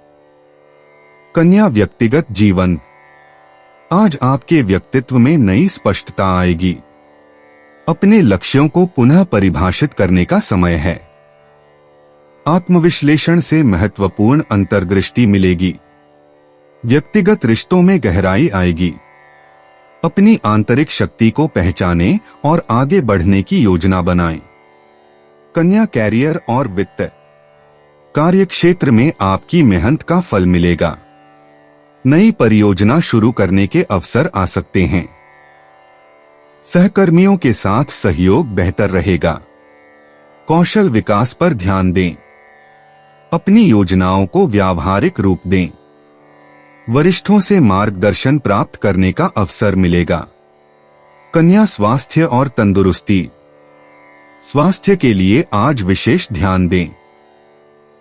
कन्या व्यक्तिगत जीवन। आज आपके व्यक्तित्व में नई स्पष्टता आएगी। अपने लक्ष्यों को पुनः परिभाषित करने का समय है। आत्मविश्लेषण से महत्वपूर्ण अंतर्दृष्टि मिलेगी। व्यक्तिगत रिश्तों में गहराई आएगी। अपनी आंतरिक शक्ति को पहचानें और आगे बढ़ने की योजना बनाएं। कन्या कैरियर और वित्त। कार्यक्षेत्र में आपकी मेहनत का फल मिलेगा। नई परियोजना शुरू करने के अवसर आ सकते हैं। सहकर्मियों के साथ सहयोग बेहतर रहेगा। कौशल विकास पर ध्यान दें। अपनी योजनाओं को व्यावहारिक रूप दें। वरिष्ठों से मार्गदर्शन प्राप्त करने का अवसर मिलेगा। कन्या स्वास्थ्य और तंदुरुस्ती। स्वास्थ्य के लिए आज विशेष ध्यान दें।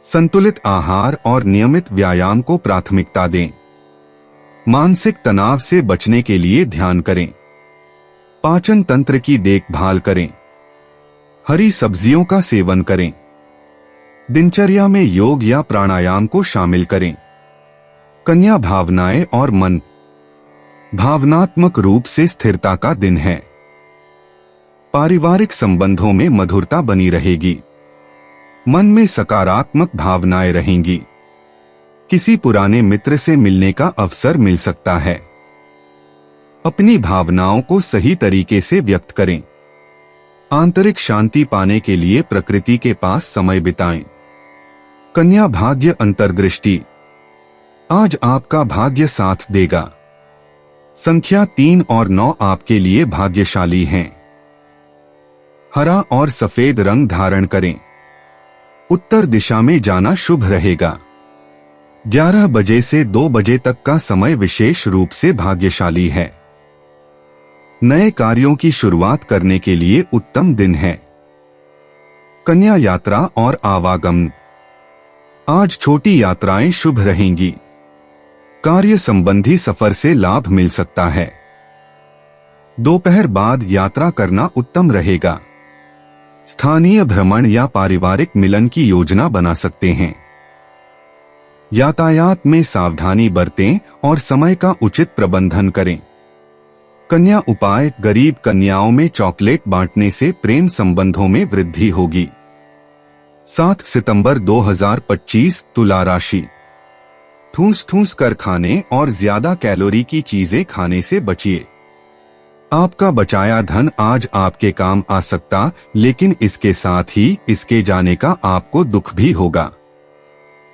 संतुलित आहार और नियमित व्यायाम को प्राथमिकता दें। मानसिक तनाव से बचने के लिए ध्यान करें। पाचन तंत्र की देखभाल करें। हरी सब्जियों का सेवन करें। दिनचर्या में योग या प्राणायाम को शामिल करें। कन्या भावनाएं और मन। भावनात्मक रूप से स्थिरता का दिन है। पारिवारिक संबंधों में मधुरता बनी रहेगी। मन में सकारात्मक भावनाएं रहेंगी। किसी पुराने मित्र से मिलने का अवसर मिल सकता है। अपनी भावनाओं को सही तरीके से व्यक्त करें। आंतरिक शांति पाने के लिए प्रकृति के पास समय बिताएं। कन्या भाग्य अंतर्दृष्टि। आज आपका भाग्य साथ देगा। संख्या 3 और 9 आपके लिए भाग्यशाली हैं। हरा और सफेद रंग धारण करें। उत्तर दिशा में जाना शुभ रहेगा। 11 बजे से 2 बजे तक का समय विशेष रूप से भाग्यशाली है। नए कार्यों की शुरुआत करने के लिए उत्तम दिन है। कन्या यात्रा और आवागमन। आज छोटी यात्राएं शुभ रहेंगी। कार्य संबंधी सफर से लाभ मिल सकता है। दोपहर बाद यात्रा करना उत्तम रहेगा। स्थानीय भ्रमण या पारिवारिक मिलन की योजना बना सकते हैं। यातायात में सावधानी बरतें और समय का उचित प्रबंधन करें। कन्या उपाय। गरीब कन्याओं में चॉकलेट बांटने से प्रेम संबंधों में वृद्धि होगी। 7 सितंबर 2025 तुला राशि। ठूस ठूस कर खाने और ज्यादा कैलोरी की चीजें खाने से बचिए। आपका बचाया धन आज आपके काम आ सकता, लेकिन इसके साथ ही इसके जाने का आपको दुख भी होगा।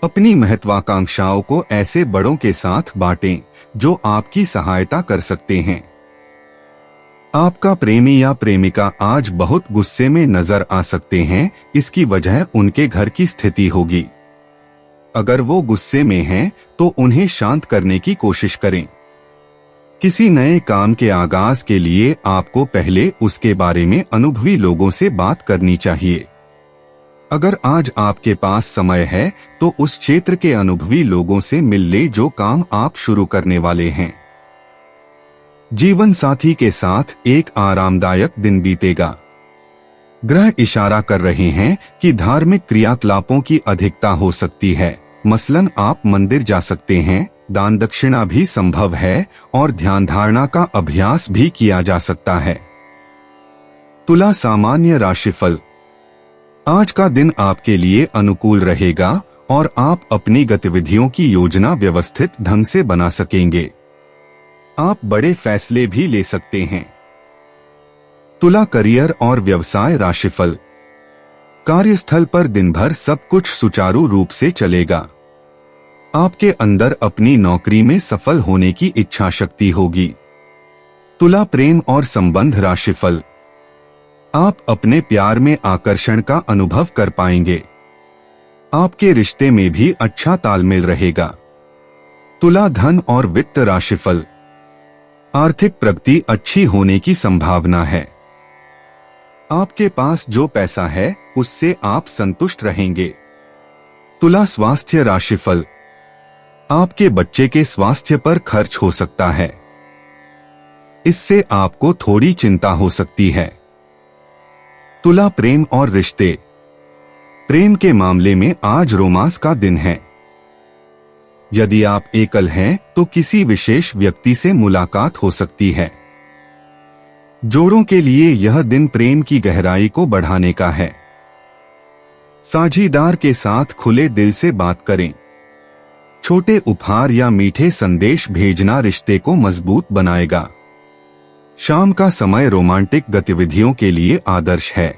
अपनी महत्वाकांक्षाओं को ऐसे बड़ों के साथ बांटें जो आपकी सहायता कर सकते हैं। आपका प्रेमी या प्रेमिका आज बहुत गुस्से में नजर आ सकते हैं। इसकी वजह उनके घर की स्थिति होगी। अगर वो गुस्से में हैं, तो उन्हें शांत करने की कोशिश करें। किसी नए काम के आगाज के लिए आपको पहले उसके बारे में अनुभवी लोगों से बात करनी चाहिए। अगर आज आपके पास समय है तो उस क्षेत्र के अनुभवी लोगों से मिल ले जो काम आप शुरू करने वाले हैं। जीवन साथी के साथ एक आरामदायक दिन बीतेगा। ग्रह इशारा कर रहे हैं कि धार्मिक क्रियाकलापों की अधिकता हो सकती है, मसलन आप मंदिर जा सकते हैं, दान दक्षिणा भी संभव है और ध्यान धारणा का अभ्यास भी किया जा सकता है। तुला सामान्य राशिफल। आज का दिन आपके लिए अनुकूल रहेगा और आप अपनी गतिविधियों की योजना व्यवस्थित ढंग से बना सकेंगे। आप बड़े फैसले भी ले सकते हैं। तुला करियर और व्यवसाय राशिफल। कार्यस्थल पर दिन भर सब कुछ सुचारू रूप से चलेगा। आपके अंदर अपनी नौकरी में सफल होने की इच्छा शक्ति होगी। तुला प्रेम और संबंध राशिफल। आप अपने प्यार में आकर्षण का अनुभव कर पाएंगे। आपके रिश्ते में भी अच्छा तालमेल रहेगा। तुला धन और वित्त राशिफल। आर्थिक प्रगति अच्छी होने की संभावना है। आपके पास जो पैसा है उससे आप संतुष्ट रहेंगे। तुला स्वास्थ्य राशिफल। आपके बच्चे के स्वास्थ्य पर खर्च हो सकता है, इससे आपको थोड़ी चिंता हो सकती है। तुला प्रेम और रिश्ते। प्रेम के मामले में आज रोमांस का दिन है। यदि आप एकल हैं तो किसी विशेष व्यक्ति से मुलाकात हो सकती है। जोड़ों के लिए यह दिन प्रेम की गहराई को बढ़ाने का है। साझीदार के साथ खुले दिल से बात करें। छोटे उपहार या मीठे संदेश भेजना रिश्ते को मजबूत बनाएगा। शाम का समय रोमांटिक गतिविधियों के लिए आदर्श है।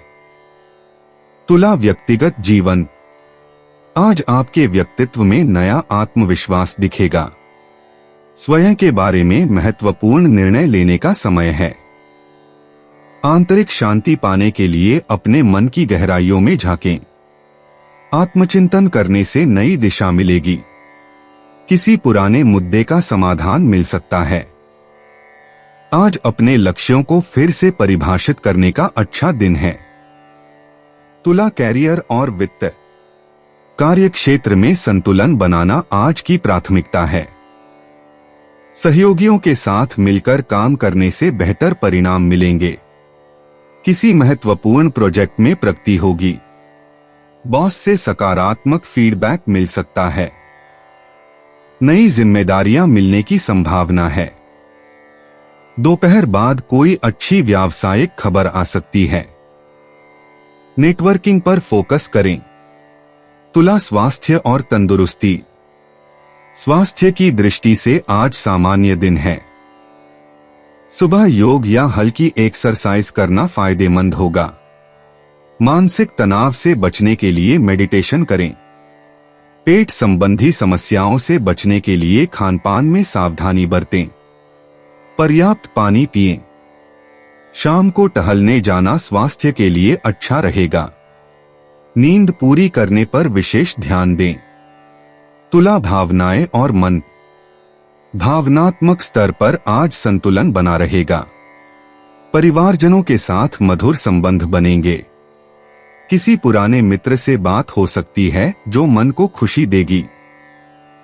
तुला व्यक्तिगत जीवन। आज आपके व्यक्तित्व में नया आत्मविश्वास दिखेगा। स्वयं के बारे में महत्वपूर्ण निर्णय लेने का समय है। आंतरिक शांति पाने के लिए अपने मन की गहराइयों में झांकें। आत्मचिंतन करने से नई दिशा मिलेगी। किसी पुराने मुद्दे का समाधान मिल सकता है। आज अपने लक्ष्यों को फिर से परिभाषित करने का अच्छा दिन है। तुला कैरियर और वित्त। कार्य क्षेत्र में संतुलन बनाना आज की प्राथमिकता है। सहयोगियों के साथ मिलकर काम करने से बेहतर परिणाम मिलेंगे। किसी महत्वपूर्ण प्रोजेक्ट में प्रगति होगी। बॉस से सकारात्मक फीडबैक मिल सकता है। नई जिम्मेदारियां मिलने की संभावना है। दोपहर बाद कोई अच्छी व्यावसायिक खबर आ सकती है। नेटवर्किंग पर फोकस करें। तुला स्वास्थ्य और तंदुरुस्ती। स्वास्थ्य की दृष्टि से आज सामान्य दिन है। सुबह योग या हल्की एक्सरसाइज करना फायदेमंद होगा। मानसिक तनाव से बचने के लिए मेडिटेशन करें। पेट संबंधी समस्याओं से बचने के लिए खानपान में सावधानी बरतें। पर्याप्त पानी पिएं। शाम को टहलने जाना स्वास्थ्य के लिए अच्छा रहेगा। नींद पूरी करने पर विशेष ध्यान दें। तुला भावनाएं और मन। भावनात्मक स्तर पर आज संतुलन बना रहेगा। परिवारजनों के साथ मधुर संबंध बनेंगे। किसी पुराने मित्र से बात हो सकती है जो मन को खुशी देगी।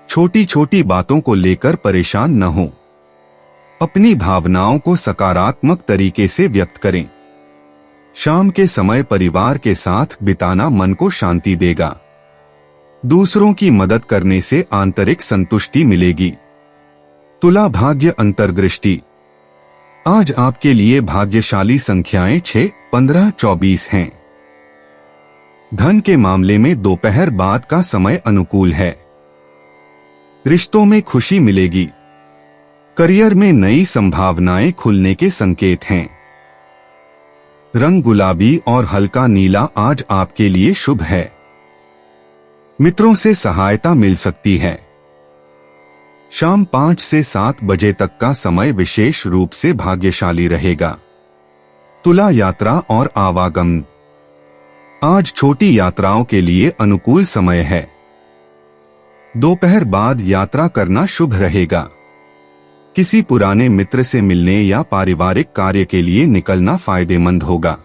छोटी छोटी बातों को लेकर परेशान न हो। अपनी भावनाओं को सकारात्मक तरीके से व्यक्त करें। शाम के समय परिवार के साथ बिताना मन को शांति देगा। दूसरों की मदद करने से आंतरिक संतुष्टि मिलेगी। तुला भाग्य अंतर्दृष्टि। आज आपके लिए भाग्यशाली संख्याएं 6, 15, 24 हैं। धन के मामले में दोपहर बाद का समय अनुकूल है। रिश्तों में खुशी मिलेगी। करियर में नई संभावनाएं खुलने के संकेत हैं। रंग गुलाबी और हल्का नीला आज आपके लिए शुभ है। मित्रों से सहायता मिल सकती है। शाम 5 से 7 बजे तक का समय विशेष रूप से भाग्यशाली रहेगा। तुला यात्रा और आवागमन। आज छोटी यात्राओं के लिए अनुकूल समय है। दोपहर बाद यात्रा करना शुभ रहेगा। किसी पुराने मित्र से मिलने या पारिवारिक कार्य के लिए निकलना फायदेमंद होगा।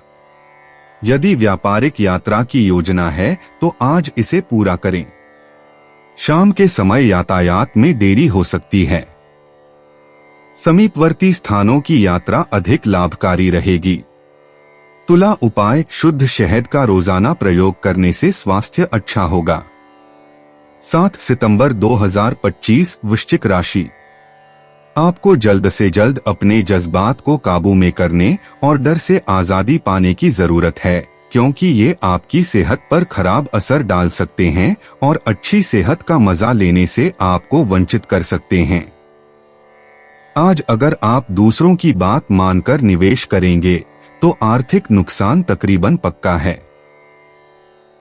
यदि व्यापारिक यात्रा की योजना है तो आज इसे पूरा करें। शाम के समय यातायात में देरी हो सकती है। समीपवर्ती स्थानों की यात्रा अधिक लाभकारी रहेगी। तुला उपाय, शुद्ध शहद का रोजाना प्रयोग करने से स्वास्थ्य अच्छा होगा। 7 सितंबर 2025 वृश्चिक राशि। आपको जल्द से जल्द अपने जज्बात को काबू में करने और डर से आजादी पाने की जरूरत है, क्योंकि ये आपकी सेहत पर खराब असर डाल सकते हैं और अच्छी सेहत का मजा लेने से आपको वंचित कर सकते हैं। आज अगर आप दूसरों की बात मानकर निवेश करेंगे तो आर्थिक नुकसान तकरीबन पक्का है।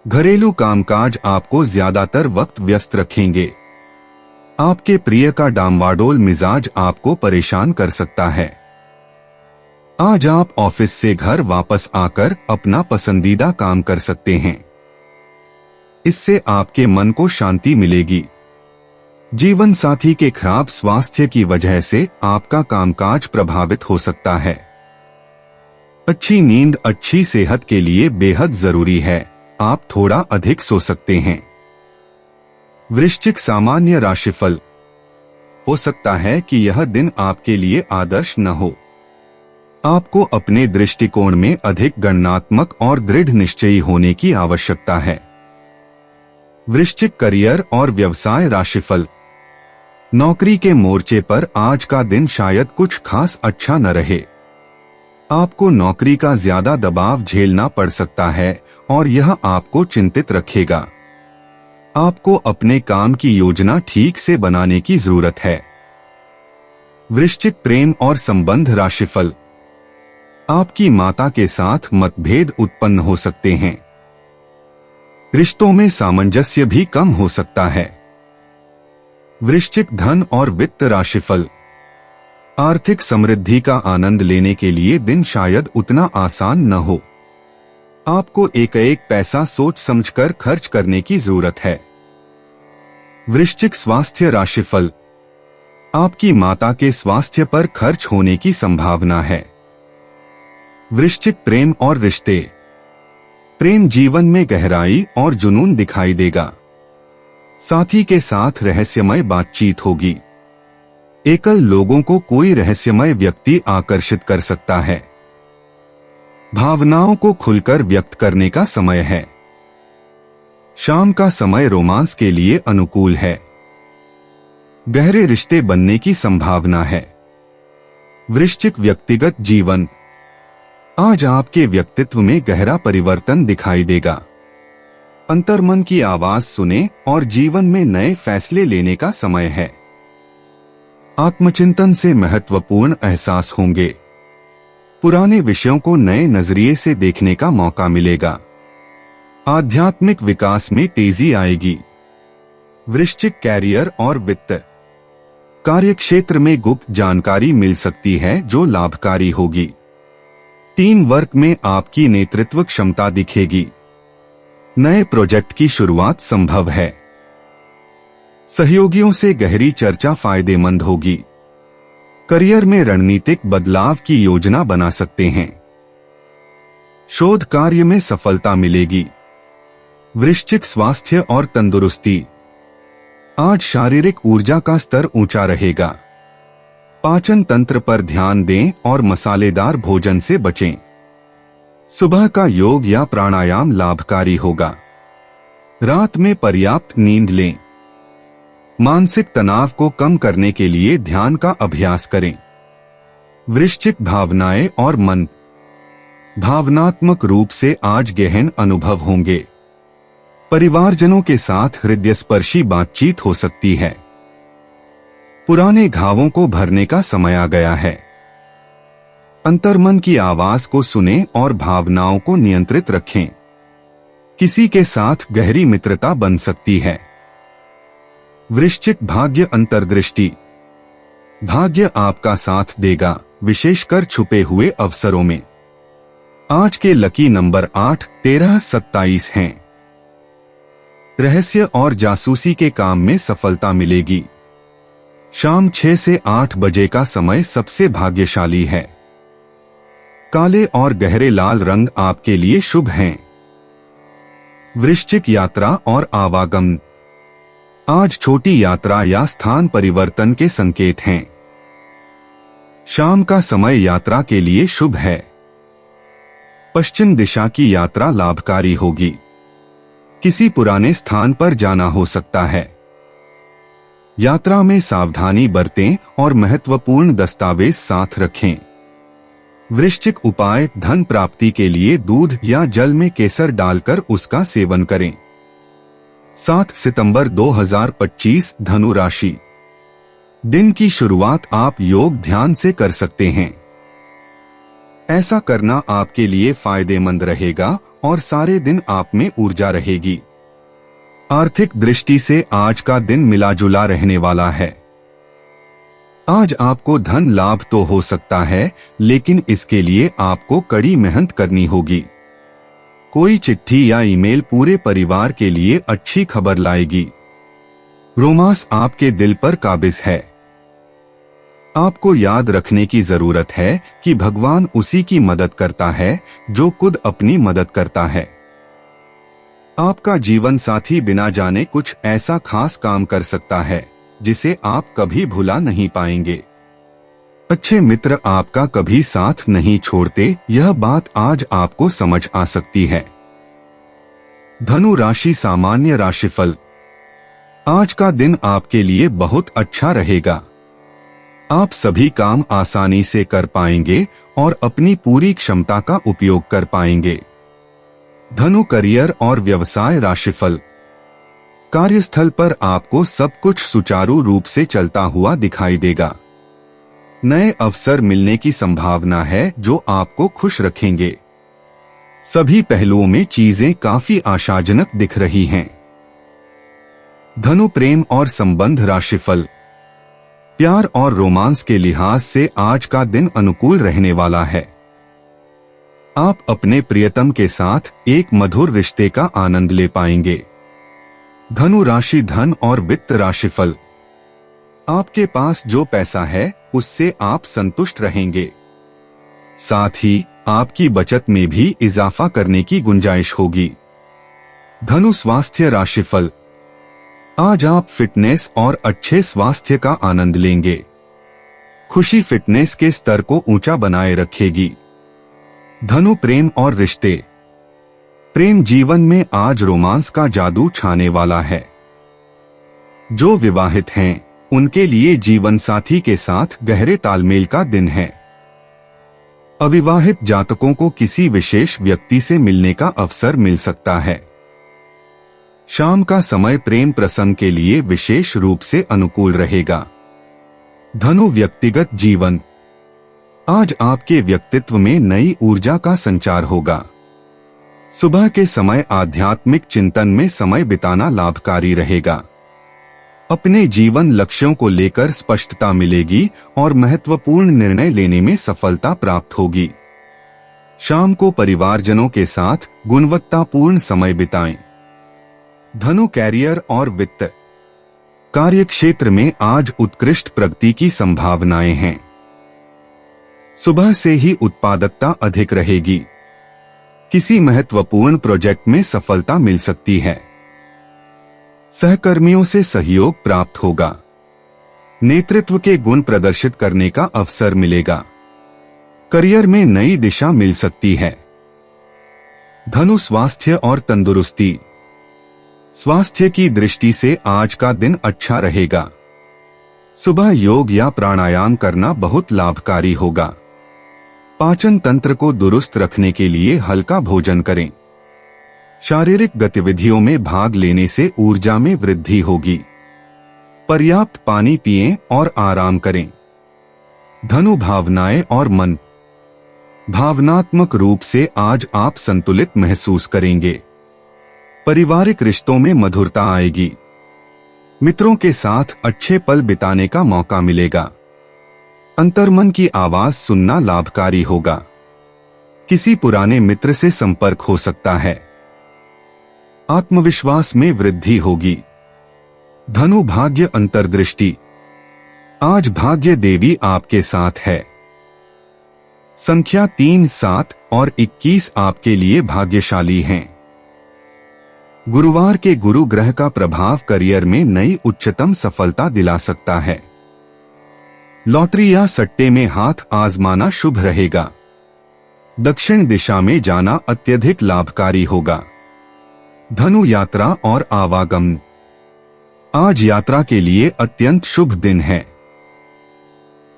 घरेलू कामकाज आपको ज्यादातर वक्त व्यस्त रखेंगे। आपके प्रिय का डामाडोल मिजाज आपको परेशान कर सकता है। आज आप ऑफिस से घर वापस आकर अपना पसंदीदा काम कर सकते हैं। इससे आपके मन को शांति मिलेगी। जीवन साथी के खराब स्वास्थ्य की वजह से आपका कामकाज प्रभावित हो सकता है। अच्छी नींद अच्छी सेहत के लिए बेहद जरूरी है। आप थोड़ा अधिक सो सकते हैं। वृश्चिक सामान्य राशिफल। हो सकता है कि यह दिन आपके लिए आदर्श न हो। आपको अपने दृष्टिकोण में अधिक गणनात्मक और दृढ़ निश्चयी होने की आवश्यकता है। वृश्चिक करियर और व्यवसाय राशिफल। नौकरी के मोर्चे पर आज का दिन शायद कुछ खास अच्छा न रहे। आपको नौकरी का ज्यादा दबाव झेलना पड़ सकता है और यह आपको चिंतित रखेगा। आपको अपने काम की योजना ठीक से बनाने की जरूरत है। वृश्चिक प्रेम और संबंध राशिफल। आपकी माता के साथ मतभेद उत्पन्न हो सकते हैं। रिश्तों में सामंजस्य भी कम हो सकता है। वृश्चिक धन और वित्त राशिफल। आर्थिक समृद्धि का आनंद लेने के लिए दिन शायद उतना आसान न हो। आपको एक एक पैसा सोच समझकर खर्च करने की जरूरत है। वृश्चिक स्वास्थ्य राशिफल। आपकी माता के स्वास्थ्य पर खर्च होने की संभावना है। वृश्चिक प्रेम और रिश्ते। प्रेम जीवन में गहराई और जुनून दिखाई देगा। साथी के साथ रहस्यमय बातचीत होगी। एकल लोगों को कोई रहस्यमय व्यक्ति आकर्षित कर सकता है। भावनाओं को खुलकर व्यक्त करने का समय है। शाम का समय रोमांस के लिए अनुकूल है। गहरे रिश्ते बनने की संभावना है। वृश्चिक व्यक्तिगत जीवन। आज आपके व्यक्तित्व में गहरा परिवर्तन दिखाई देगा। अंतर्मन की आवाज सुने और जीवन में नए फैसले लेने का समय है। आत्मचिंतन से महत्वपूर्ण एहसास होंगे। पुराने विषयों को नए नजरिए से देखने का मौका मिलेगा। आध्यात्मिक विकास में तेजी आएगी। वृश्चिक कैरियर और वित्त। कार्यक्षेत्र में गुप्त जानकारी मिल सकती है जो लाभकारी होगी। टीम वर्क में आपकी नेतृत्व क्षमता दिखेगी। नए प्रोजेक्ट की शुरुआत संभव है। सहयोगियों से गहरी चर्चा फायदेमंद होगी। करियर में रणनीतिक बदलाव की योजना बना सकते हैं। शोध कार्य में सफलता मिलेगी। वृश्चिक स्वास्थ्य और तंदुरुस्ती। आज शारीरिक ऊर्जा का स्तर ऊंचा रहेगा। पाचन तंत्र पर ध्यान दें और मसालेदार भोजन से बचें। सुबह का योग या प्राणायाम लाभकारी होगा। रात में पर्याप्त नींद लें। मानसिक तनाव को कम करने के लिए ध्यान का अभ्यास करें। वृश्चिक भावनाएं और मन। भावनात्मक रूप से आज गहन अनुभव होंगे। परिवारजनों के साथ हृदयस्पर्शी बातचीत हो सकती है। पुराने घावों को भरने का समय आ गया है। अंतर्मन की आवाज को सुनें और भावनाओं को नियंत्रित रखें। किसी के साथ गहरी मित्रता बन सकती है। वृश्चिक भाग्य अंतर्दृष्टि। भाग्य आपका साथ देगा, विशेषकर छुपे हुए अवसरों में। आज के लकी नंबर 8, 13, 27 हैं। रहस्य और जासूसी के काम में सफलता मिलेगी। शाम 6 से 8 बजे का समय सबसे भाग्यशाली है। काले और गहरे लाल रंग आपके लिए शुभ हैं। वृश्चिक, यात्रा और आवागमन। आज छोटी यात्रा या स्थान परिवर्तन के संकेत हैं। शाम का समय यात्रा के लिए शुभ है। पश्चिम दिशा की यात्रा लाभकारी होगी। किसी पुराने स्थान पर जाना हो सकता है। यात्रा में सावधानी बरतें और महत्वपूर्ण दस्तावेज साथ रखें। वृश्चिक उपाय, धन प्राप्ति के लिए दूध या जल में केसर डालकर उसका सेवन करें। 7 सितंबर 2025 धनु राशि। दिन की शुरुआत आप योग ध्यान से कर सकते हैं। ऐसा करना आपके लिए फायदेमंद रहेगा और सारे दिन आप में ऊर्जा रहेगी। आर्थिक दृष्टि से आज का दिन मिला जुला रहने वाला है। आज आपको धन लाभ तो हो सकता है, लेकिन इसके लिए आपको कड़ी मेहनत करनी होगी। कोई चिट्ठी या ईमेल पूरे परिवार के लिए अच्छी खबर लाएगी। रोमांस आपके दिल पर काबिज है। आपको याद रखने की जरूरत है कि भगवान उसी की मदद करता है जो खुद अपनी मदद करता है। आपका जीवन साथी बिना जाने कुछ ऐसा खास काम कर सकता है जिसे आप कभी भुला नहीं पाएंगे। अच्छे मित्र आपका कभी साथ नहीं छोड़ते, यह बात आज आपको समझ आ सकती है। धनु राशि, सामान्य राशिफल। आज का दिन आपके लिए बहुत अच्छा रहेगा। आप सभी काम आसानी से कर पाएंगे और अपनी पूरी क्षमता का उपयोग कर पाएंगे। धनु करियर और व्यवसाय राशिफल। कार्यस्थल पर आपको सब कुछ सुचारू रूप से चलता हुआ दिखाई देगा। नए अवसर मिलने की संभावना है जो आपको खुश रखेंगे। सभी पहलुओं में चीजें काफी आशाजनक दिख रही हैं। धनु प्रेम और संबंध राशिफल। प्यार और रोमांस के लिहाज से आज का दिन अनुकूल रहने वाला है। आप अपने प्रियतम के साथ एक मधुर रिश्ते का आनंद ले पाएंगे। धनु राशि, धन और वित्त राशिफल। आपके पास जो पैसा है उससे आप संतुष्ट रहेंगे। साथ ही आपकी बचत में भी इजाफा करने की गुंजाइश होगी। धनु स्वास्थ्य राशिफल। आज आप फिटनेस और अच्छे स्वास्थ्य का आनंद लेंगे। खुशी फिटनेस के स्तर को ऊंचा बनाए रखेगी। धनु प्रेम और रिश्ते। प्रेम जीवन में आज रोमांस का जादू छाने वाला है। जो विवाहित हैं, उनके लिए जीवन साथी के साथ गहरे तालमेल का दिन है। अविवाहित जातकों को किसी विशेष व्यक्ति से मिलने का अवसर मिल सकता है। शाम का समय प्रेम प्रसंग के लिए विशेष रूप से अनुकूल रहेगा। धनु व्यक्तिगत जीवन। आज आपके व्यक्तित्व में नई ऊर्जा का संचार होगा। सुबह के समय आध्यात्मिक चिंतन में समय बिताना लाभकारी रहेगा। अपने जीवन लक्ष्यों को लेकर स्पष्टता मिलेगी और महत्वपूर्ण निर्णय लेने में सफलता प्राप्त होगी। शाम को परिवारजनों के साथ गुणवत्तापूर्ण समय बिताएं। धनु कैरियर और वित्त। कार्यक्षेत्र में आज उत्कृष्ट प्रगति की संभावनाएं हैं। सुबह से ही उत्पादकता अधिक रहेगी। किसी महत्वपूर्ण प्रोजेक्ट में सफलता मिल सकती है। सहकर्मियों से सहयोग प्राप्त होगा। नेतृत्व के गुण प्रदर्शित करने का अवसर मिलेगा। करियर में नई दिशा मिल सकती है। धनु स्वास्थ्य और तंदुरुस्ती। स्वास्थ्य की दृष्टि से आज का दिन अच्छा रहेगा। सुबह योग या प्राणायाम करना बहुत लाभकारी होगा। पाचन तंत्र को दुरुस्त रखने के लिए हल्का भोजन करें। शारीरिक गतिविधियों में भाग लेने से ऊर्जा में वृद्धि होगी। पर्याप्त पानी पिएं और आराम करें। धनु भावनाएं और मन। भावनात्मक रूप से आज आप संतुलित महसूस करेंगे। पारिवारिक रिश्तों में मधुरता आएगी। मित्रों के साथ अच्छे पल बिताने का मौका मिलेगा। अंतर्मन की आवाज सुनना लाभकारी होगा। किसी पुराने मित्र से संपर्क हो सकता है। आत्मविश्वास में वृद्धि होगी। धनु भाग्य अंतर्दृष्टि। आज भाग्य देवी आपके साथ है। संख्या 3, 7 और 21 आपके लिए भाग्यशाली हैं। गुरुवार के गुरु ग्रह का प्रभाव करियर में नई उच्चतम सफलता दिला सकता है। लॉटरी या सट्टे में हाथ आजमाना शुभ रहेगा। दक्षिण दिशा में जाना अत्यधिक लाभकारी होगा। धनु यात्रा और आवागमन। आज यात्रा के लिए अत्यंत शुभ दिन है।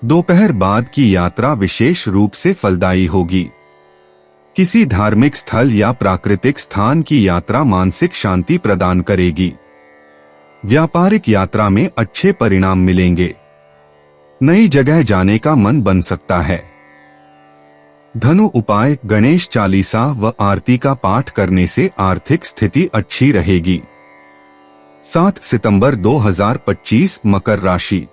दोपहर बाद की यात्रा विशेष रूप से फलदायी होगी। किसी धार्मिक स्थल या प्राकृतिक स्थान की यात्रा मानसिक शांति प्रदान करेगी। व्यापारिक यात्रा में अच्छे परिणाम मिलेंगे। नई जगह जाने का मन बन सकता है। धनु उपाय: गणेश चालीसा व आरती का पाठ करने से आर्थिक स्थिति अच्छी रहेगी। 7 सितंबर 2025 मकर राशि।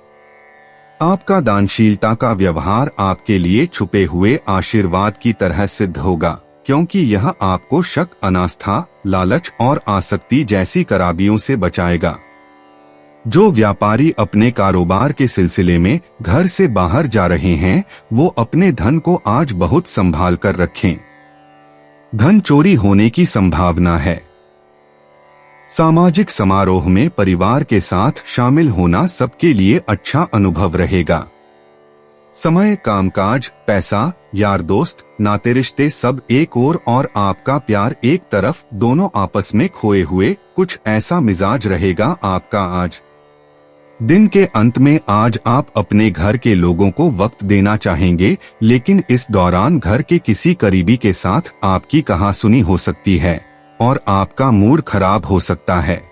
आपका दानशीलता का व्यवहार आपके लिए छुपे हुए आशीर्वाद की तरह सिद्ध होगा, क्योंकि यह आपको शक, अनास्था, लालच और आसक्ति जैसी खराबियों से बचाएगा। जो व्यापारी अपने कारोबार के सिलसिले में घर से बाहर जा रहे हैं, वो अपने धन को आज बहुत संभाल कर रखें। धन चोरी होने की संभावना है। सामाजिक समारोह में परिवार के साथ शामिल होना सबके लिए अच्छा अनुभव रहेगा। समय, कामकाज, पैसा, यार दोस्त, नाते रिश्ते सब एक ओर और आपका प्यार एक तरफ, दोनों आपस में खोए हुए, कुछ ऐसा मिजाज रहेगा आपका आज। दिन के अंत में आज आप अपने घर के लोगों को वक्त देना चाहेंगे, लेकिन इस दौरान घर के किसी करीबी के साथ आपकी कहासुनी हो सकती है और आपका मूड खराब हो सकता है।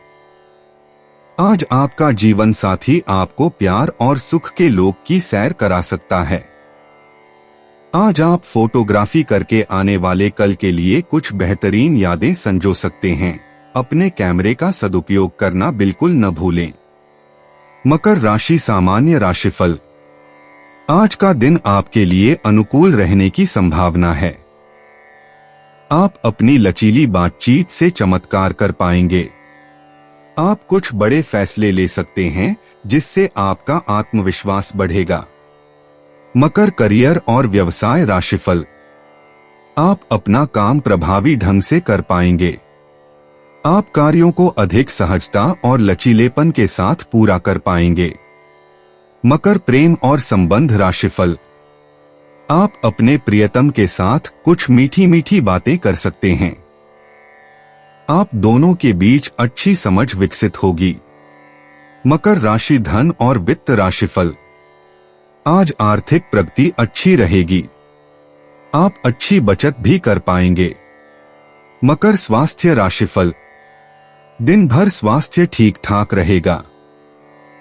आज आपका जीवन साथी आपको प्यार और सुख के लोक की सैर करा सकता है। आज आप फोटोग्राफी करके आने वाले कल के लिए कुछ बेहतरीन यादें संजो सकते हैं। अपने कैमरे का सदुपयोग करना बिल्कुल न भूलें। मकर राशि सामान्य राशिफल। आज का दिन आपके लिए अनुकूल रहने की संभावना है। आप अपनी लचीली बातचीत से चमत्कार कर पाएंगे। आप कुछ बड़े फैसले ले सकते हैं, जिससे आपका आत्मविश्वास बढ़ेगा। मकर करियर और व्यवसाय राशिफल। आप अपना काम प्रभावी ढंग से कर पाएंगे। आप कार्यों को अधिक सहजता और लचीलेपन के साथ पूरा कर पाएंगे। मकर प्रेम और संबंध राशिफल। आप अपने प्रियतम के साथ कुछ मीठी मीठी बातें कर सकते हैं। आप दोनों के बीच अच्छी समझ विकसित होगी। मकर राशि धन और वित्त राशिफल। आज आर्थिक प्रगति अच्छी रहेगी। आप अच्छी बचत भी कर पाएंगे। मकर स्वास्थ्य राशिफल। दिन भर स्वास्थ्य ठीक ठाक रहेगा।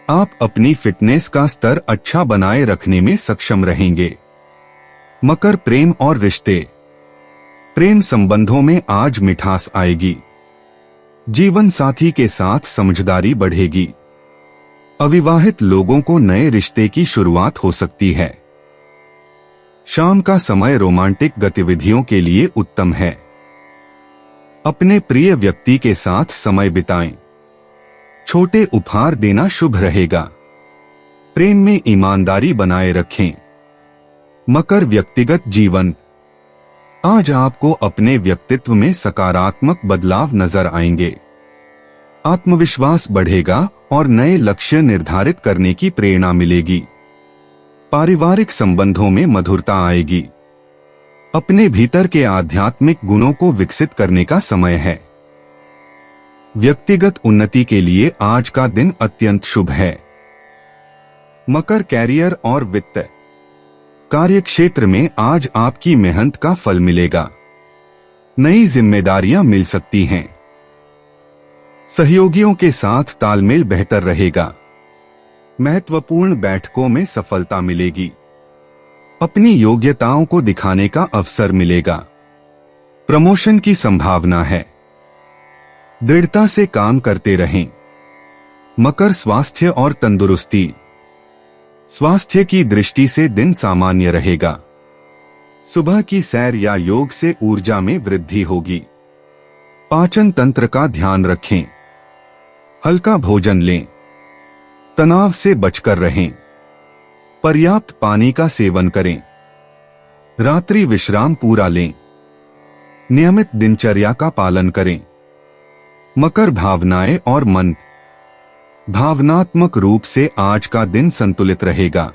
आप अपनी फिटनेस का स्तर अच्छा बनाए रखने में सक्षम रहेंगे। मकर प्रेम और रिश्ते। प्रेम संबंधों में आज मिठास आएगी। जीवन साथी के साथ समझदारी बढ़ेगी। अविवाहित लोगों को नए रिश्ते की शुरुआत हो सकती है। शाम का समय रोमांटिक गतिविधियों के लिए उत्तम है। अपने प्रिय व्यक्ति के साथ समय बिताएं। छोटे उपहार देना शुभ रहेगा। प्रेम में ईमानदारी बनाए रखें। मकर व्यक्तिगत जीवन। आज आपको अपने व्यक्तित्व में सकारात्मक बदलाव नजर आएंगे। आत्मविश्वास बढ़ेगा और नए लक्ष्य निर्धारित करने की प्रेरणा मिलेगी। पारिवारिक संबंधों में मधुरता आएगी। अपने भीतर के आध्यात्मिक गुणों को विकसित करने का समय है। व्यक्तिगत उन्नति के लिए आज का दिन अत्यंत शुभ है। मकर कैरियर और वित्त। कार्य क्षेत्र में आज आपकी मेहनत का फल मिलेगा। नई जिम्मेदारियां मिल सकती हैं। सहयोगियों के साथ तालमेल बेहतर रहेगा। महत्वपूर्ण बैठकों में सफलता मिलेगी। अपनी योग्यताओं को दिखाने का अवसर मिलेगा। प्रमोशन की संभावना है। दृढ़ता से काम करते रहें। मकर स्वास्थ्य और तंदुरुस्ती। स्वास्थ्य की दृष्टि से दिन सामान्य रहेगा। सुबह की सैर या योग से ऊर्जा में वृद्धि होगी। पाचन तंत्र का ध्यान रखें। हल्का भोजन लें। तनाव से बचकर रहें। पर्याप्त पानी का सेवन करें। रात्रि विश्राम पूरा लें। नियमित दिनचर्या का पालन करें। मकर भावनाएं और मन। भावनात्मक रूप से आज का दिन संतुलित रहेगा।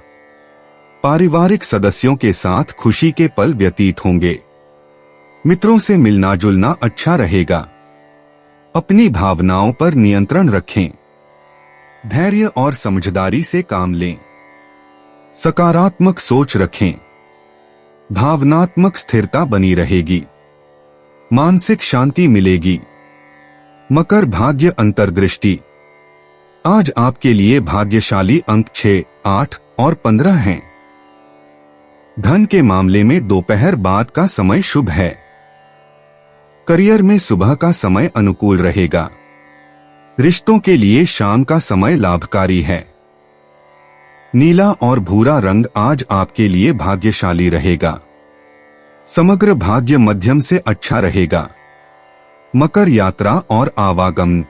पारिवारिक सदस्यों के साथ खुशी के पल व्यतीत होंगे। मित्रों से मिलना जुलना अच्छा रहेगा। अपनी भावनाओं पर नियंत्रण रखें। धैर्य और समझदारी से काम लें। सकारात्मक सोच रखें। भावनात्मक स्थिरता बनी रहेगी। मानसिक शांति मिलेगी। मकर भाग्य अंतर्दृष्टि। आज आपके लिए भाग्यशाली अंक 6, 8 और 15 हैं। धन के मामले में दोपहर बाद का समय शुभ है। करियर में सुबह का समय अनुकूल रहेगा। रिश्तों के लिए शाम का समय लाभकारी है। नीला और भूरा रंग आज आपके लिए भाग्यशाली रहेगा। समग्र भाग्य मध्यम से अच्छा रहेगा। मकर यात्रा और आवागमन।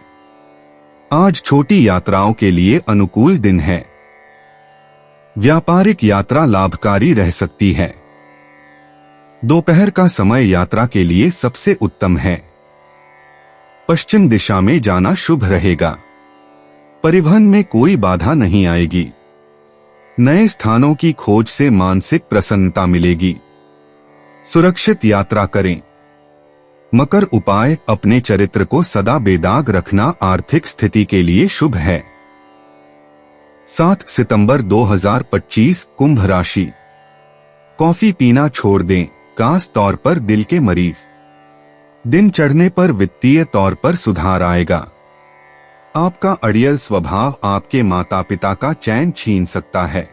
आज छोटी यात्राओं के लिए अनुकूल दिन है। व्यापारिक यात्रा लाभकारी रह सकती है। दोपहर का समय यात्रा के लिए सबसे उत्तम है। पश्चिम दिशा में जाना शुभ रहेगा। परिवहन में कोई बाधा नहीं आएगी। नए स्थानों की खोज से मानसिक प्रसन्नता मिलेगी। सुरक्षित यात्रा करें। मकर उपाय। अपने चरित्र को सदा बेदाग रखना आर्थिक स्थिति के लिए शुभ है। 7 सितंबर 2025 कुंभ राशि। कॉफी पीना छोड़ दें, खास तौर पर दिल के मरीज। दिन चढ़ने पर वित्तीय तौर पर सुधार आएगा। आपका अड़ियल स्वभाव आपके माता पिता का चैन छीन सकता है।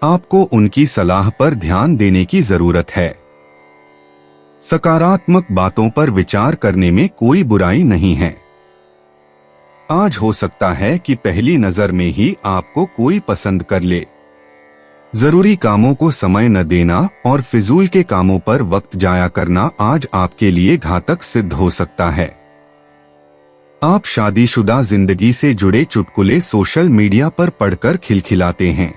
आपको उनकी सलाह पर ध्यान देने की जरूरत है। सकारात्मक बातों पर विचार करने में कोई बुराई नहीं है। आज हो सकता है कि पहली नजर में ही आपको कोई पसंद कर ले। जरूरी कामों को समय न देना और फिजूल के कामों पर वक्त जाया करना आज आपके लिए घातक सिद्ध हो सकता है। आप शादीशुदा जिंदगी से जुड़े चुटकुले सोशल मीडिया पर पढ़कर खिलखिलाते हैं,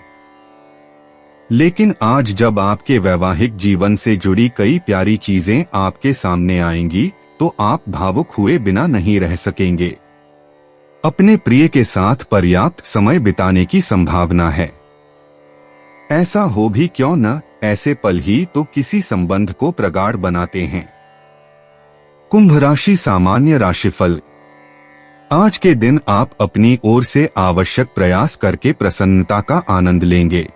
लेकिन आज जब आपके वैवाहिक जीवन से जुड़ी कई प्यारी चीजें आपके सामने आएंगी तो आप भावुक हुए बिना नहीं रह सकेंगे। अपने प्रिय के साथ पर्याप्त समय बिताने की संभावना है। ऐसा हो भी क्यों न, ऐसे पल ही तो किसी संबंध को प्रगाढ़ बनाते हैं। कुंभ राशि सामान्य राशिफल। आज के दिन आप अपनी ओर से आवश्यक प्रयास करके प्रसन्नता का आनंद लेंगे।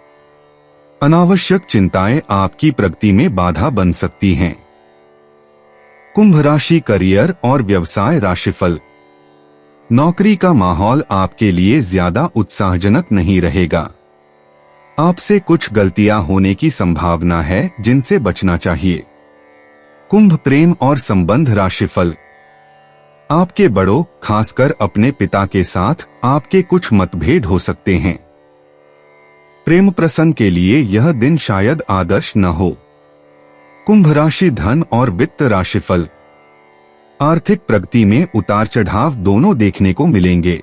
अनावश्यक चिंताएं आपकी प्रगति में बाधा बन सकती हैं। कुंभ राशि करियर और व्यवसाय राशिफल। नौकरी का माहौल आपके लिए ज्यादा उत्साहजनक नहीं रहेगा। आपसे कुछ गलतियां होने की संभावना है जिनसे बचना चाहिए। कुंभ प्रेम और संबंध राशिफल। आपके बड़ों, खासकर अपने पिता के साथ आपके कुछ मतभेद हो सकते हैं। प्रेम प्रसंग के लिए यह दिन शायद आदर्श न हो। कुंभ राशि धन और वित्त राशिफल। आर्थिक प्रगति में उतार चढ़ाव दोनों देखने को मिलेंगे।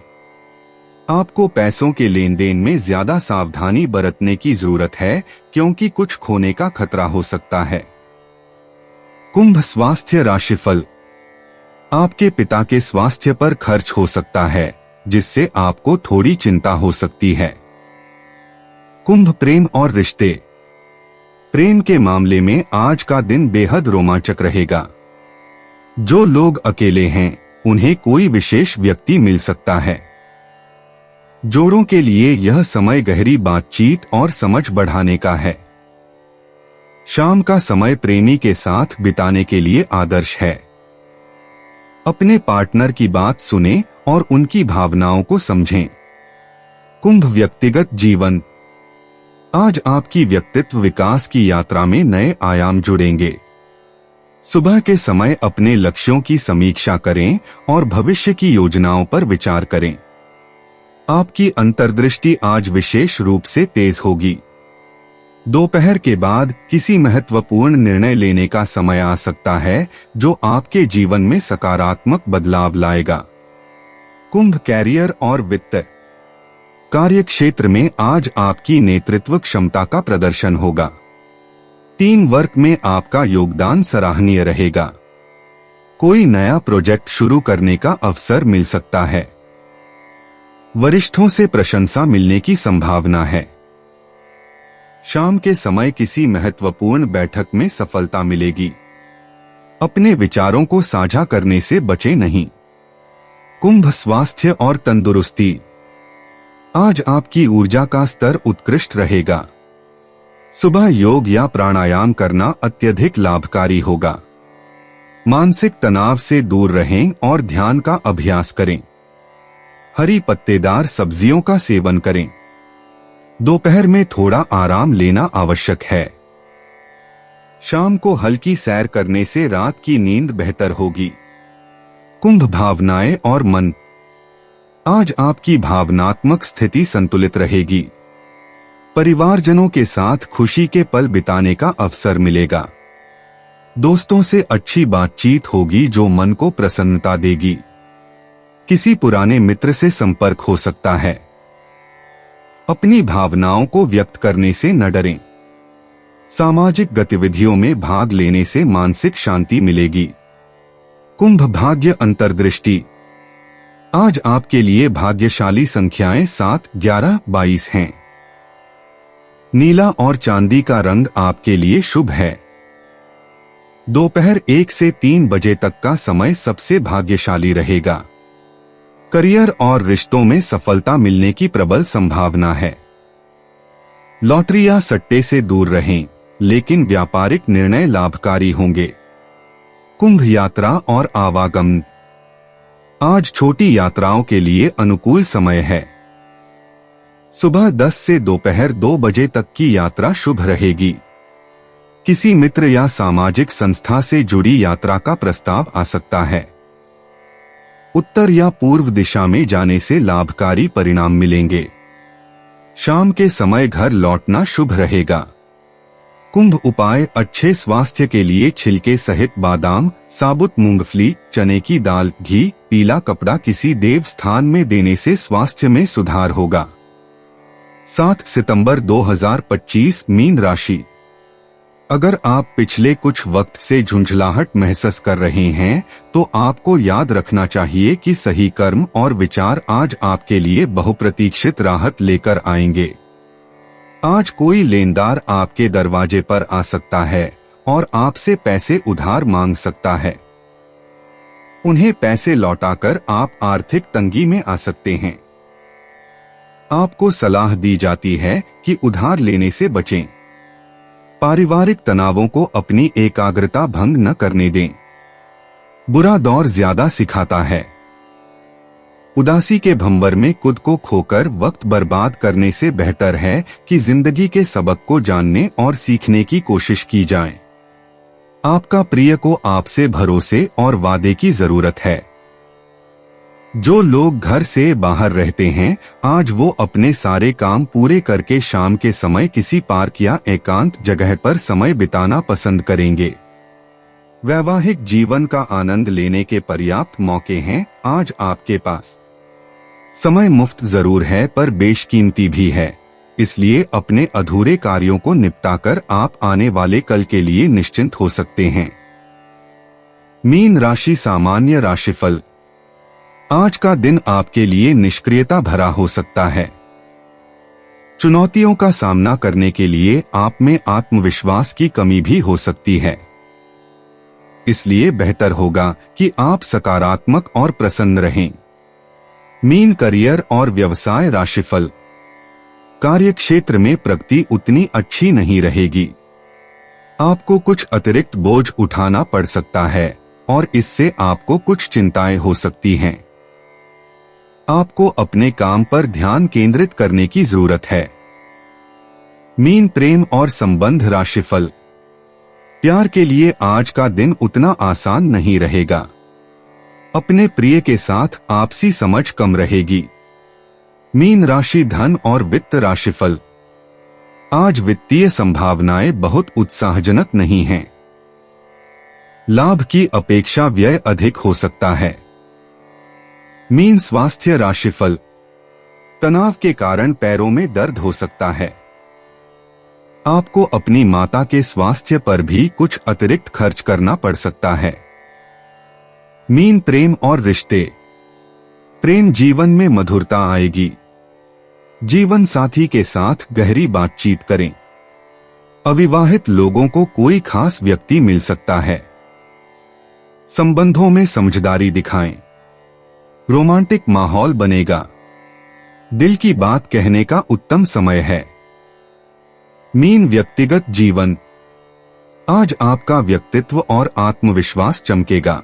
आपको पैसों के लेन देन में ज्यादा सावधानी बरतने की जरूरत है क्योंकि कुछ खोने का खतरा हो सकता है। कुंभ स्वास्थ्य राशिफल। आपके पिता के स्वास्थ्य पर खर्च हो सकता है जिससे आपको थोड़ी चिंता हो सकती है। कुंभ प्रेम और रिश्ते। प्रेम के मामले में आज का दिन बेहद रोमांचक रहेगा। जो लोग अकेले हैं उन्हें कोई विशेष व्यक्ति मिल सकता है। जोड़ों के लिए यह समय गहरी बातचीत और समझ बढ़ाने का है। शाम का समय प्रेमी के साथ बिताने के लिए आदर्श है। अपने पार्टनर की बात सुनें और उनकी भावनाओं को समझें। कुंभ व्यक्तिगत जीवन। आज आपकी व्यक्तित्व विकास की यात्रा में नए आयाम जुड़ेंगे। सुबह के समय अपने लक्ष्यों की समीक्षा करें और भविष्य की योजनाओं पर विचार करें। आपकी अंतर्दृष्टि आज विशेष रूप से तेज होगी। दोपहर के बाद किसी महत्वपूर्ण निर्णय लेने का समय आ सकता है जो आपके जीवन में सकारात्मक बदलाव लाएगा। कुंभ कैरियर और वित्त। कार्य क्षेत्र में आज आपकी नेतृत्व क्षमता का प्रदर्शन होगा। टीम वर्क में आपका योगदान सराहनीय रहेगा। कोई नया प्रोजेक्ट शुरू करने का अवसर मिल सकता है। वरिष्ठों से प्रशंसा मिलने की संभावना है। शाम के समय किसी महत्वपूर्ण बैठक में सफलता मिलेगी। अपने विचारों को साझा करने से बचे नहीं। कुंभ, स्वास्थ्य और तंदुरुस्ती। आज आपकी ऊर्जा का स्तर उत्कृष्ट रहेगा। सुबह योग या प्राणायाम करना अत्यधिक लाभकारी होगा। मानसिक तनाव से दूर रहें और ध्यान का अभ्यास करें। हरी पत्तेदार सब्जियों का सेवन करें। दोपहर में थोड़ा आराम लेना आवश्यक है। शाम को हल्की सैर करने से रात की नींद बेहतर होगी। कुंभ, भावनाएं और मन। आज आपकी भावनात्मक स्थिति संतुलित रहेगी। परिवारजनों के साथ खुशी के पल बिताने का अवसर मिलेगा। दोस्तों से अच्छी बातचीत होगी जो मन को प्रसन्नता देगी। किसी पुराने मित्र से संपर्क हो सकता है। अपनी भावनाओं को व्यक्त करने से न डरें। सामाजिक गतिविधियों में भाग लेने से मानसिक शांति मिलेगी। कुंभ, भाग्य अंतर्दृष्टि। आज आपके लिए भाग्यशाली संख्याएं 7, 11, 22 हैं। नीला और चांदी का रंग आपके लिए शुभ है। दोपहर 1 से 3 बजे तक का समय सबसे भाग्यशाली रहेगा। करियर और रिश्तों में सफलता मिलने की प्रबल संभावना है। लॉटरी या सट्टे से दूर रहें, लेकिन व्यापारिक निर्णय लाभकारी होंगे। कुंभ, यात्रा और आवागमन। आज छोटी यात्राओं के लिए अनुकूल समय है। सुबह 10 से दोपहर 2 बजे तक की यात्रा शुभ रहेगी। किसी मित्र या सामाजिक संस्था से जुड़ी यात्रा का प्रस्ताव आ सकता है। उत्तर या पूर्व दिशा में जाने से लाभकारी परिणाम मिलेंगे। शाम के समय घर लौटना शुभ रहेगा। कुंभ, उपाय। अच्छे स्वास्थ्य के लिए छिलके सहित बादाम, साबुत मूंगफली, चने की दाल, घी, पीला कपड़ा किसी देव स्थान में देने से स्वास्थ्य में सुधार होगा। 7 सितंबर 2025, मीन राशि। अगर आप पिछले कुछ वक्त से झुंझलाहट महसूस कर रहे हैं तो आपको याद रखना चाहिए कि सही कर्म और विचार आज आपके लिए बहुप्रतीक्षित राहत लेकर आएंगे। आज कोई लेनदार आपके दरवाजे पर आ सकता है और आपसे पैसे उधार मांग सकता है। उन्हें पैसे लौटाकर आप आर्थिक तंगी में आ सकते हैं। आपको सलाह दी जाती है कि उधार लेने से बचें। पारिवारिक तनावों को अपनी एकाग्रता भंग न करने दें। बुरा दौर ज्यादा सिखाता है। उदासी के भंवर में खुद को खोकर वक्त बर्बाद करने से बेहतर है कि जिंदगी के सबक को जानने और सीखने की कोशिश की जाए। आपका प्रिय को आपसे भरोसे और वादे की जरूरत है। जो लोग घर से बाहर रहते हैं, आज वो अपने सारे काम पूरे करके शाम के समय किसी पार्क या एकांत जगह पर समय बिताना पसंद करेंगे। वैवाहिक जीवन का आनंद लेने के पर्याप्त मौके हैं आज आपके पास। समय मुफ्त जरूर है पर बेशकीमती भी है, इसलिए अपने अधूरे कार्यों को निपटाकर आप आने वाले कल के लिए निश्चिंत हो सकते हैं। मीन राशि, सामान्य राशिफल। आज का दिन आपके लिए निष्क्रियता भरा हो सकता है। चुनौतियों का सामना करने के लिए आप में आत्मविश्वास की कमी भी हो सकती है। इसलिए बेहतर होगा कि आप सकारात्मक और प्रसन्न रहें। मीन, करियर और व्यवसाय राशिफल। कार्यक्षेत्र में प्रगति उतनी अच्छी नहीं रहेगी। आपको कुछ अतिरिक्त बोझ उठाना पड़ सकता है और इससे आपको कुछ चिंताएं हो सकती हैं। आपको अपने काम पर ध्यान केंद्रित करने की जरूरत है। मीन, प्रेम और संबंध राशिफल। प्यार के लिए आज का दिन उतना आसान नहीं रहेगा। अपने प्रिय के साथ आपसी समझ कम रहेगी। मीन राशि, धन और वित्त राशिफल। आज वित्तीय संभावनाएं बहुत उत्साहजनक नहीं हैं। लाभ की अपेक्षा व्यय अधिक हो सकता है। मीन, स्वास्थ्य राशिफल। तनाव के कारण पैरों में दर्द हो सकता है। आपको अपनी माता के स्वास्थ्य पर भी कुछ अतिरिक्त खर्च करना पड़ सकता है। मीन, प्रेम और रिश्ते। प्रेम जीवन में मधुरता आएगी। जीवन साथी के साथ गहरी बातचीत करें। अविवाहित लोगों को कोई खास व्यक्ति मिल सकता है। संबंधों में समझदारी दिखाएं। रोमांटिक माहौल बनेगा। दिल की बात कहने का उत्तम समय है। मीन, व्यक्तिगत जीवन। आज आपका व्यक्तित्व और आत्मविश्वास चमकेगा।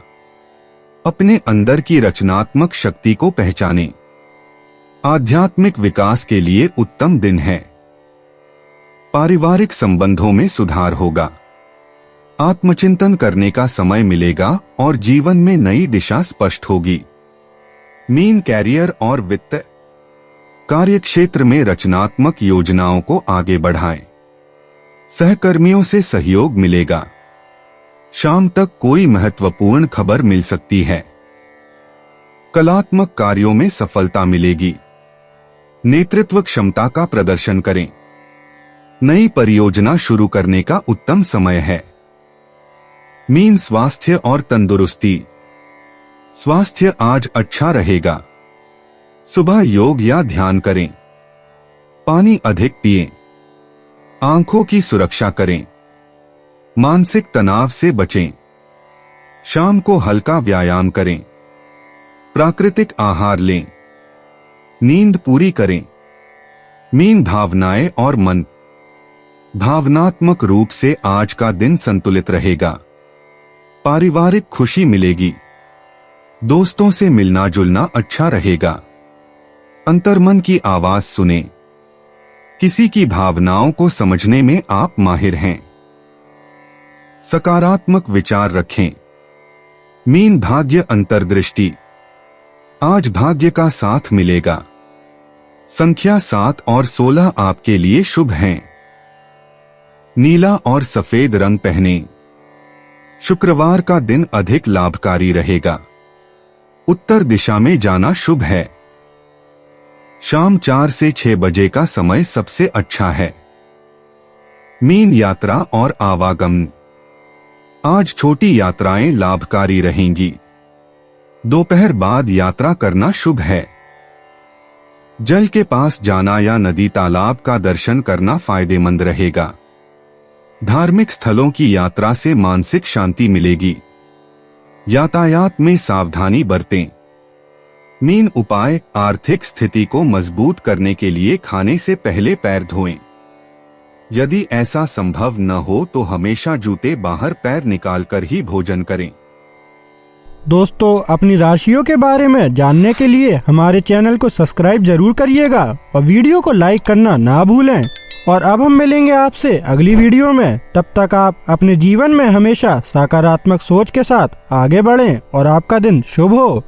अपने अंदर की रचनात्मक शक्ति को पहचानें। आध्यात्मिक विकास के लिए उत्तम दिन है। पारिवारिक संबंधों में सुधार होगा। आत्मचिंतन करने का समय मिलेगा और जीवन में नई दिशा स्पष्ट होगी। मीन, कैरियर और वित्त। कार्यक्षेत्र में रचनात्मक योजनाओं को आगे बढ़ाएं। सहकर्मियों से सहयोग मिलेगा। शाम तक कोई महत्वपूर्ण खबर मिल सकती है। कलात्मक कार्यों में सफलता मिलेगी। नेतृत्व क्षमता का प्रदर्शन करें। नई परियोजना शुरू करने का उत्तम समय है। मीन, स्वास्थ्य और तंदुरुस्ती। स्वास्थ्य आज अच्छा रहेगा। सुबह योग या ध्यान करें। पानी अधिक पिएं। आंखों की सुरक्षा करें। मानसिक तनाव से बचें। शाम को हल्का व्यायाम करें। प्राकृतिक आहार लें। नींद पूरी करें। मीन, भावनाएं और मन। भावनात्मक रूप से आज का दिन संतुलित रहेगा। पारिवारिक खुशी मिलेगी। दोस्तों से मिलना जुलना अच्छा रहेगा। अंतर्मन की आवाज सुनें। किसी की भावनाओं को समझने में आप माहिर हैं। सकारात्मक विचार रखें। मीन, भाग्य अंतर्दृष्टि। आज भाग्य का साथ मिलेगा। संख्या 7 और 16 आपके लिए शुभ हैं। नीला और सफेद रंग पहनें। शुक्रवार का दिन अधिक लाभकारी रहेगा। उत्तर दिशा में जाना शुभ है। शाम 4 से 6 बजे का समय सबसे अच्छा है। मीन, यात्रा और आवागमन। आज छोटी यात्राएं लाभकारी रहेंगी। दोपहर बाद यात्रा करना शुभ है। जल के पास जाना या नदी तालाब का दर्शन करना फायदेमंद रहेगा। धार्मिक स्थलों की यात्रा से मानसिक शांति मिलेगी। यातायात में सावधानी बरतें। मीन, उपाय। आर्थिक स्थिति को मजबूत करने के लिए खाने से पहले पैर धोएं। यदि ऐसा संभव न हो तो हमेशा जूते बाहर पैर निकालकर ही भोजन करें। दोस्तों, अपनी राशियों के बारे में जानने के लिए हमारे चैनल को सब्सक्राइब जरूर करिएगा और वीडियो को लाइक करना ना भूलें। और अब हम मिलेंगे आपसे अगली वीडियो में। तब तक आप अपने जीवन में हमेशा सकारात्मक सोच के साथ आगे बढ़ें और आपका दिन शुभ हो।